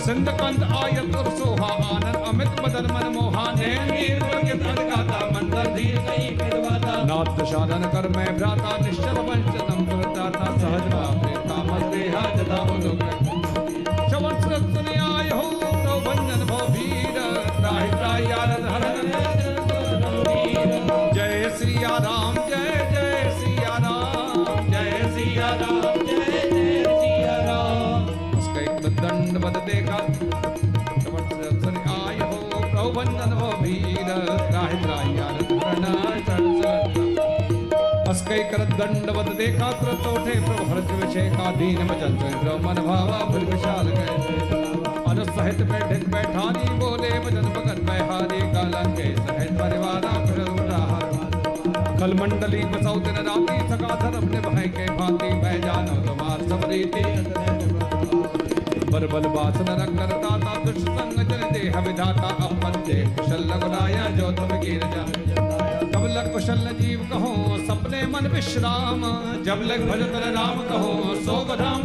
सिंध कंद आयत और सोहा आनंद अमित मदन मन मोहा नैन नीर प्रगट अनगाता मंदर धीर कई पेड़वाता नाथ दशानन कर मैं भ्राता निश्चल वंचनम करताता सहज भावे तामस देहा जदा उलोक चवन सुरत सुने आय हो तो वंदन भव वीर त्राहि त्राहि आनंद हरन जय सिया राम जय जय सिया राम जय सिया राम जय जय सिया राम उसका एक दंड बद देखा चवन सुरत सुने आय हो तो वंदन भव वीर त्राहि त्राहि आनंद हरन अस्कै कर दंडवत देखा तुरंत उठे प्रभु हर्ष विषय का दीन वचन सुन मन भावा भुज विशाल गए अनुसहित बैठक बैठानी बोले वचन भगत बहारी कालन के सहित परिवारा फिर उठाहा कल मंडली बसौ दिन राती सका धर्म निभाए के भांति बह जानो तुम्हार सब रीति बरबल बासन रंग दाता दुष्ट संग जन देह विधाता अपन दे कुशल लगुराया जो तुम गिर जा तब लग कुशल जीव कहो सपने मन विश्राम जब लग भजत राम कहो सो बधाम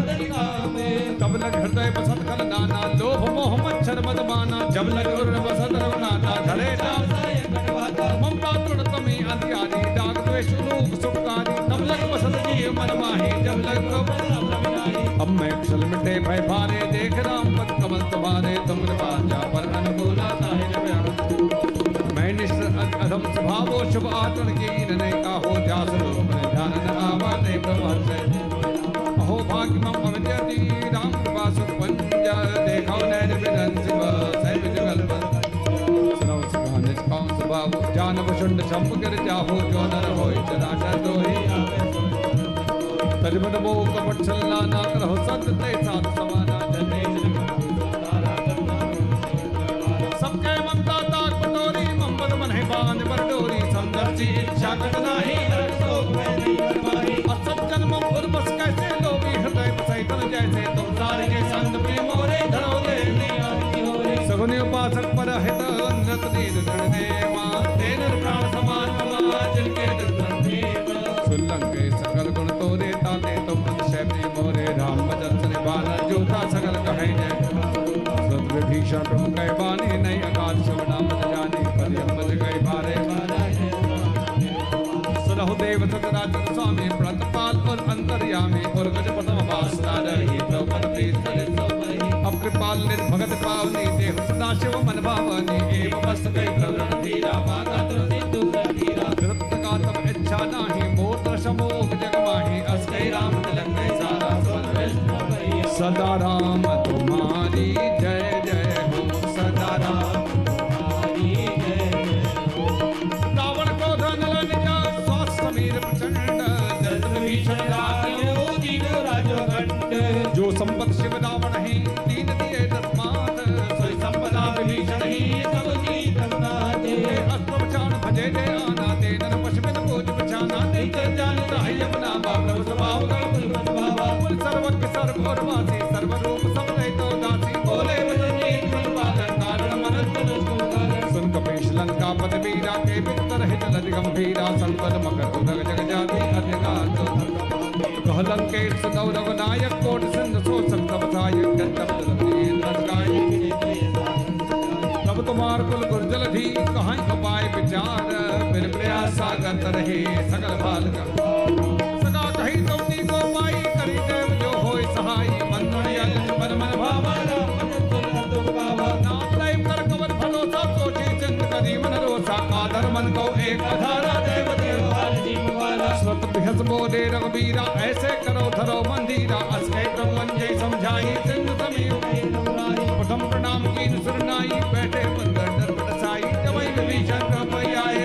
तब लग हृदय बसत कल नाना लोभ मोह मच्छर मद माना जब लग उर बसत रघुनाथा धरे ममता तृणतमी अंधियारी दाग द्वेष रूप सुखकारी तब लग बसत जीव मन माही जब लग अब मैं कुशल मिटे भय भारे देख राम पद कमल तुम्हारे तुम कृपा जा पर अनुकूला ताहिर मैं निश्चल अधम स्वभावो शुभ आचरण की ने का हो जास रूप ध्यान न आवा दे प्रभात अहो भाग्य मम अविद्यति राम कृपा सुख पंज देखो नैन विदन शिव सैव जगल सुनो सुखा निष्काम स्वभाव जानव शुंड शंभ गिर जाहो जो नर होय चराचर दोहि तजमन मोह कपट छलना ना करहो सत्य ते साथ समाना जने सबके ममता ताक पटोरी मम्मद मन है बांध बरडोरी समदर्शी इच्छा कट नाही शोक में नहीं परवाही असत जन्म उर बस कैसे लोभी हृदय बसै तन जैसे तुम सारे के संग प्रेम मोरे धरो दे सगुनी उपासक पर हित नृत नीर गणने मां तेनर प्राण समान ममा जिनके दर्शन देव सुलंके सकल गुण तोरे ताते तुम अतिशय प्रेम मोरे राम भजन सने बाला जोता सकल कहे जय विभीषण प्रभु कह बानी नहीं अकाल शुभ नाम जाने परि अम्बज गए भारे सुनहु देव सचराचर स्वामी प्रतपाल और अंतर्यामी और गजपतम वासना रही प्रभु प्रीत अब कृपाल निज भगत पावनी देव सदा शिव मन भावनी एव बस गई प्रवृण धीरा माता तुलसी दूर धीरा तृप्त का तम इच्छा नाही मोर दर्श मोह जग माही अस कई राम तिलक गए सारा सदा राम तुम्हारी जय जय हो सदा राम तुम्हारी जय गंभीरा संकट मकर उदग जग जाति अधिराज कहलंकेश सुदौ रघुनायक कोट सिंध सो संतपथाय तब तुम्हार कुल गुर्जल धी कहाँ कपाय विचार फिर प्रयास सागत रहे सकल भाल का सगा कहीं तुमनी को पाई करी देव जो होय सहाय मंदन यज मन मन भावा नाम लय कर कवर भरोसा सोची चिंत करी मन रोसा आदर मन को एक धारा देव देवाल जीवाला स्वत बिहस बोले रघुबीरा ऐसे करो धरो मंदिरा असके ब्रह्मंजय समझाई सिंध समीप प्रथम प्रणाम की सुरनाई बैठे मंदिर दरपट साई जवै विभीषण कपय आए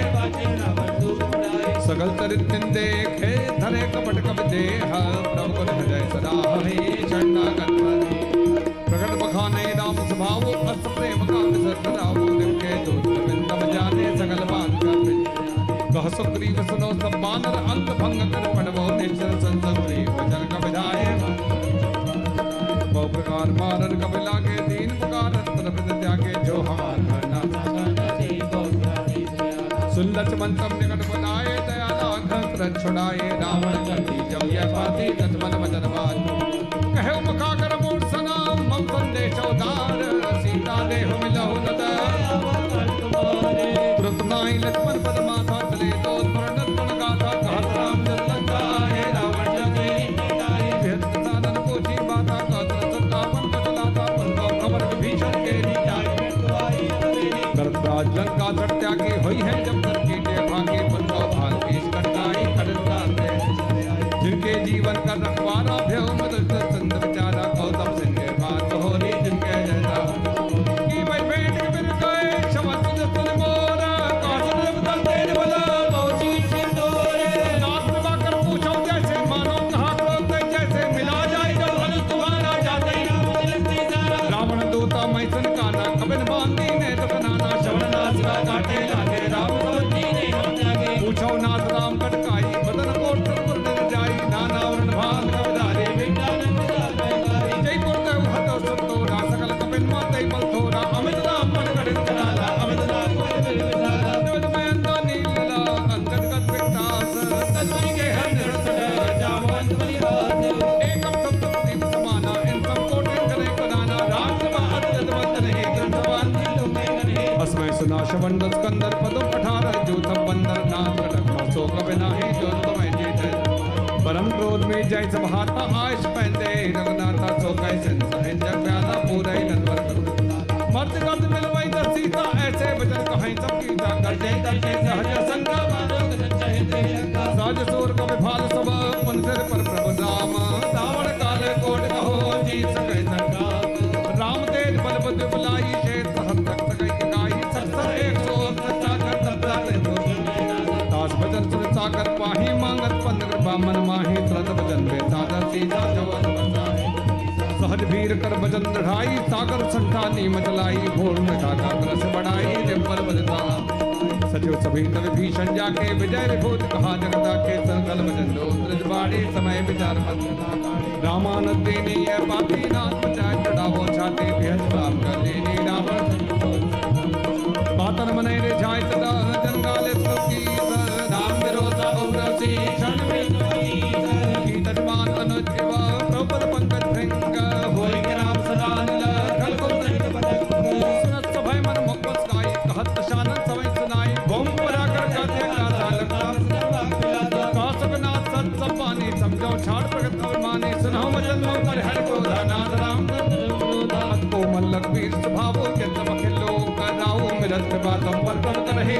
सगल चरित देखे धरे कपट कप देह प्रभु कुल जय सदा हरि शरणागत प्रकट बखाने राम स्वभाव अस प्रेम का विसर्ग राव के दूत बिंदम जाने सगल बात का कह सुग्रीव सुनो सब बानर अंत भंग कर पड़वो निश्चल संसुरी वचन का विधाय बहु प्रकार मारन कब लागे दीन पुकारत तरफ त्यागे जो हमार करना सुन लक्ष्मण तब निकट बुलाए दया लाघ कृत छुड़ाए रावण गति जब यह पाती लक्ष्मण वचन बात कहे मुखा कर मूर सनाम मम संदेश उदार सीता देह मिलहु नत तुरंत नाई लक्ष्मण पद माथा चले तो स्मरण गुण गाथा कहत राम जन लंका है रावण जगे भेद साधन पूछी बाता कहत सत्तापन बदलाता पंतो खबर विभीषण के नीचाई करत राज लंका धर त्यागी हुई है जब कर कीटे भागे पंतो भाल पेश कटाई करत जिनके जीवन का रखवारा भ्यो मदद संत विचारा गौतम सिंह के बात हो री जिनके जैसा की भाई भेंट के बिन गए क्षमा तुझ तुझ मोर कासल बदल तेज बला पहुंची सिंदूर नाथ प्रभा कर पूछो जैसे मानो कहा क्रोध जैसे मिला जाए जब हल तुम्हारा जाते रावण दूता मैसन काना कबिन बांधी ने तो नाना श्रवण नाथ का काटे लागे राम पूछो नाथ राम कटकाई बदन कोट पुर जाई नाना वर्ण भाग कवदारे जय गुरुदेव हतो संतोरा सकल कपिन माते बल थोरा अमित राम मन कड़ित कराला अमित राम निवद में अंदा नीला अंगद गत विकास तस्वी के हर निरस जामवंत बलिहार एकम सप्तम समाना इन सब कोटि करे कराना राम सभा अत्यंत वंत नहीं ग्रंथवान अस्मय सुनाश वंदन स्कंदर पदम 18 जूथ बंदर नाथ कटक सो कबिनाही जो तुम्हें जीत परम क्रोध में जय सब हाथा आश पहनते रघुनाथा सो कैसे जग प्याला पूरा ही नंदवर मर्द गंध मिलवाई दर सीता ऐसे वचन कहीं सब कीता कर जय दर्शे सहज संग्राम सहज सूर कवि भाल सब पुन सिर पर प्रभु राम रावण काले कोट कहो जीत सके संग्राम राम तेज बल बुद्धि बुलाई शेष सहस्त्र तक सकै गाई सत्सर 100 तास भजन सुन सागर पाही मांगत पंद कृपा मन माही तुरंत भजन वे सागर सीता जवन बसाए सहज भीर कर भजन दढ़ाई सागर संठानी मचलाई भोर में ढाका रस बढ़ाई रिम्पल बजता सचिव सभी तब भीषण जाके विजय विभूत कहा जगता के संकल भजन दो त्रिजबाड़ी समय विचार मत रामानंद देने यह पापी नाथ बचाए चढ़ावो छाते भेद राम कर लेने रावण पातन मने रे जाय तदा जंगाले सुकी राम विरोधा उग्रसी क्षण में की तजमान अनुज एवा प्रपद पंकज भृंग होय के राम सदा निल कल को सुनत सभय मन मुख बसकाई कहत शानन समय सुनाई भूम परा कर जाते राजा लगता कासबनाथ सत सपानी समझो छाड़ प्रगट माने सुनो वचन लो कर हर को नाथ राम कोमल लखबीर स्वभाव के तमख लोक राव मिलत बातम पर कर रहे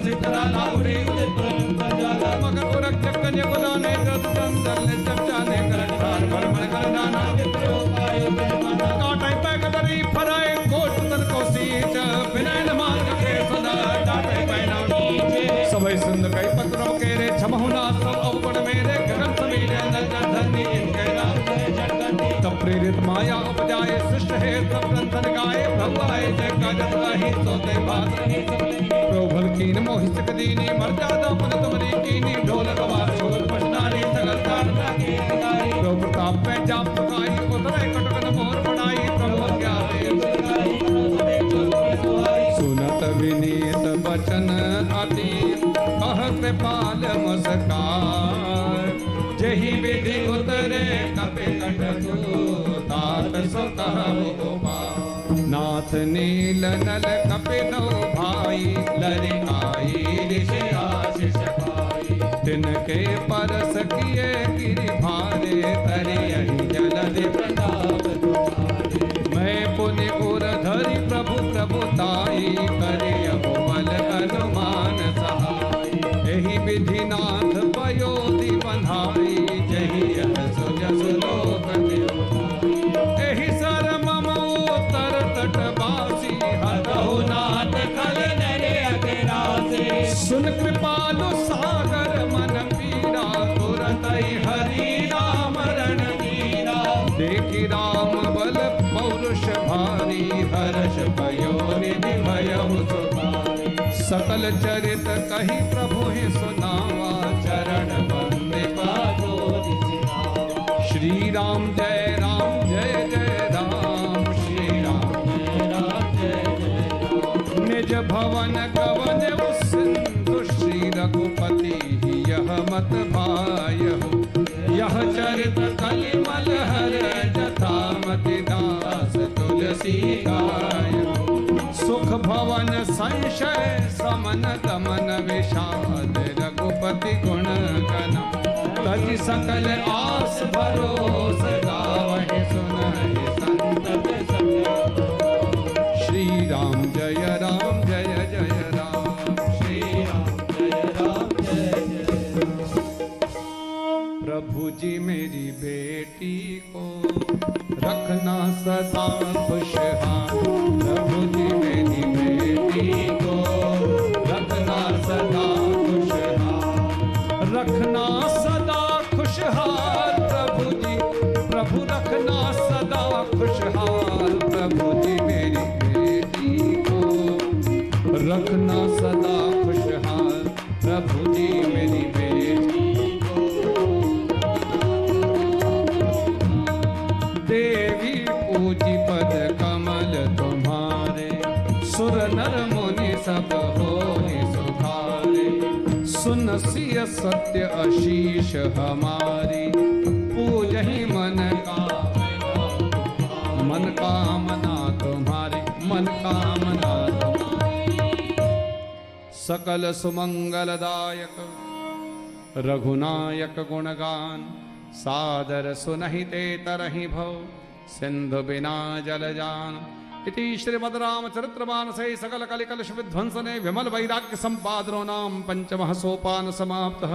चित्रा लाउरी मगर उरक चक्कन गुदाने दस चंदन चपचाने करठार भरमण करदाना काटाई पैक दरी फराए कोट तन को सीच बिनैन मार्ग के सदा डाटे पैना सबै सुंद कई पत्रों के रे छमहुना सब अवगुण मेरे गगन समीरे नजर धरनी इनके नाम तब प्रेरित माया उपजाए सृष्ट है तब रंधन गाए भगवाए जय का जतलाही सोते बात प्रोभल कीन मोहित कदीनी मर्यादा पन तुमरी कीनी ढोल गवार शोल पछनारी सगल तारता की गाई प्रो प्रताप पे जाप पकाई उतरे कटकन मोर बनाई प्रभु ज्ञाने सुनत विनीत बचन अति कह कृपाल मुस्कार जही विधि उतरे कपि कटकु तात सो कहु गोपाल नाथ नील नल कपिलो भाई लरिकाई ऋषि आशीष पाई तिनके परस किए गिरि भारे तरियहि जलधि प्रताप तुम्हारे मैं पुनि उर धरि प्रभु प्रभुताई करियहु बल अनुमान सहाय एहि विधि नाथ पयोधि बंधाई जहि यह सुजस लोक देवताई एहि सर मम उत्तर तटवासी हतहु नाथ खल नरे अतिरासे सुन कृपालु सागर मन पीरा तुरत हरि राम रण वीरा देखि राम बल पौरुष भारी हर्ष भयो निधि भयहु सुधारी सकल चरित कही प्रभु ही सुनावा चरण बंदे पादोरि चिरावा श्री राम जय जय राम श्री राम जय जय राम निज भवन कवन सिंधु श्री रघुपति यह मत भायहु यह चरित कलिमल हर जथा मति दास तुलसी गायहु सुख भवन संशय समन दमन विषाद रघुपति गुण गण तजि सकल आस भरोस गावहि सुनहि संतत श्री राम जय जय राम श्री राम जय जय प्रभु जी मेरी बेटी को रखना सदा खुशहाल प्रभु जी मेरी बेटी को रखना सदा खुशहाल रखना सदा खुशहाल प्रभु जी प्रभु रखना सदा खुशहाल प्रभु जी मेरी बेटी को रखना सदा खुशहाल प्रभु जी मेरी बेटी देवी पूजी पद कमल तुम्हारे सुर नर मुनि सब होहि सुखारे सुन सिय सत्य आशीष हमारी पूजहि मन कामना तुम्हारी मन कामना सकल सुमंगलदायक रघुनायक गुणगान सादर सुनहि ते तरहि भव सिंधु बिना जल जान इति श्रीमद् रामचरितमानसे सकल कलिकलुष विध्वंसने विमल वैराग्य संपादनो नाम पंचमः सोपान समाप्तः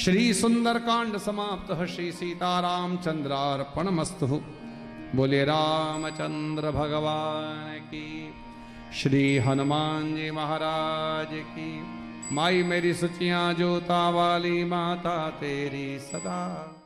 श्री सुंदरकांड समाप्तः श्री सीतारामचंद्रार्पणमस्तु बोले रामचंद्र भगवान की श्री हनुमान जी महाराज की माई मेरी सुचियां जोता वाली माता तेरी सदा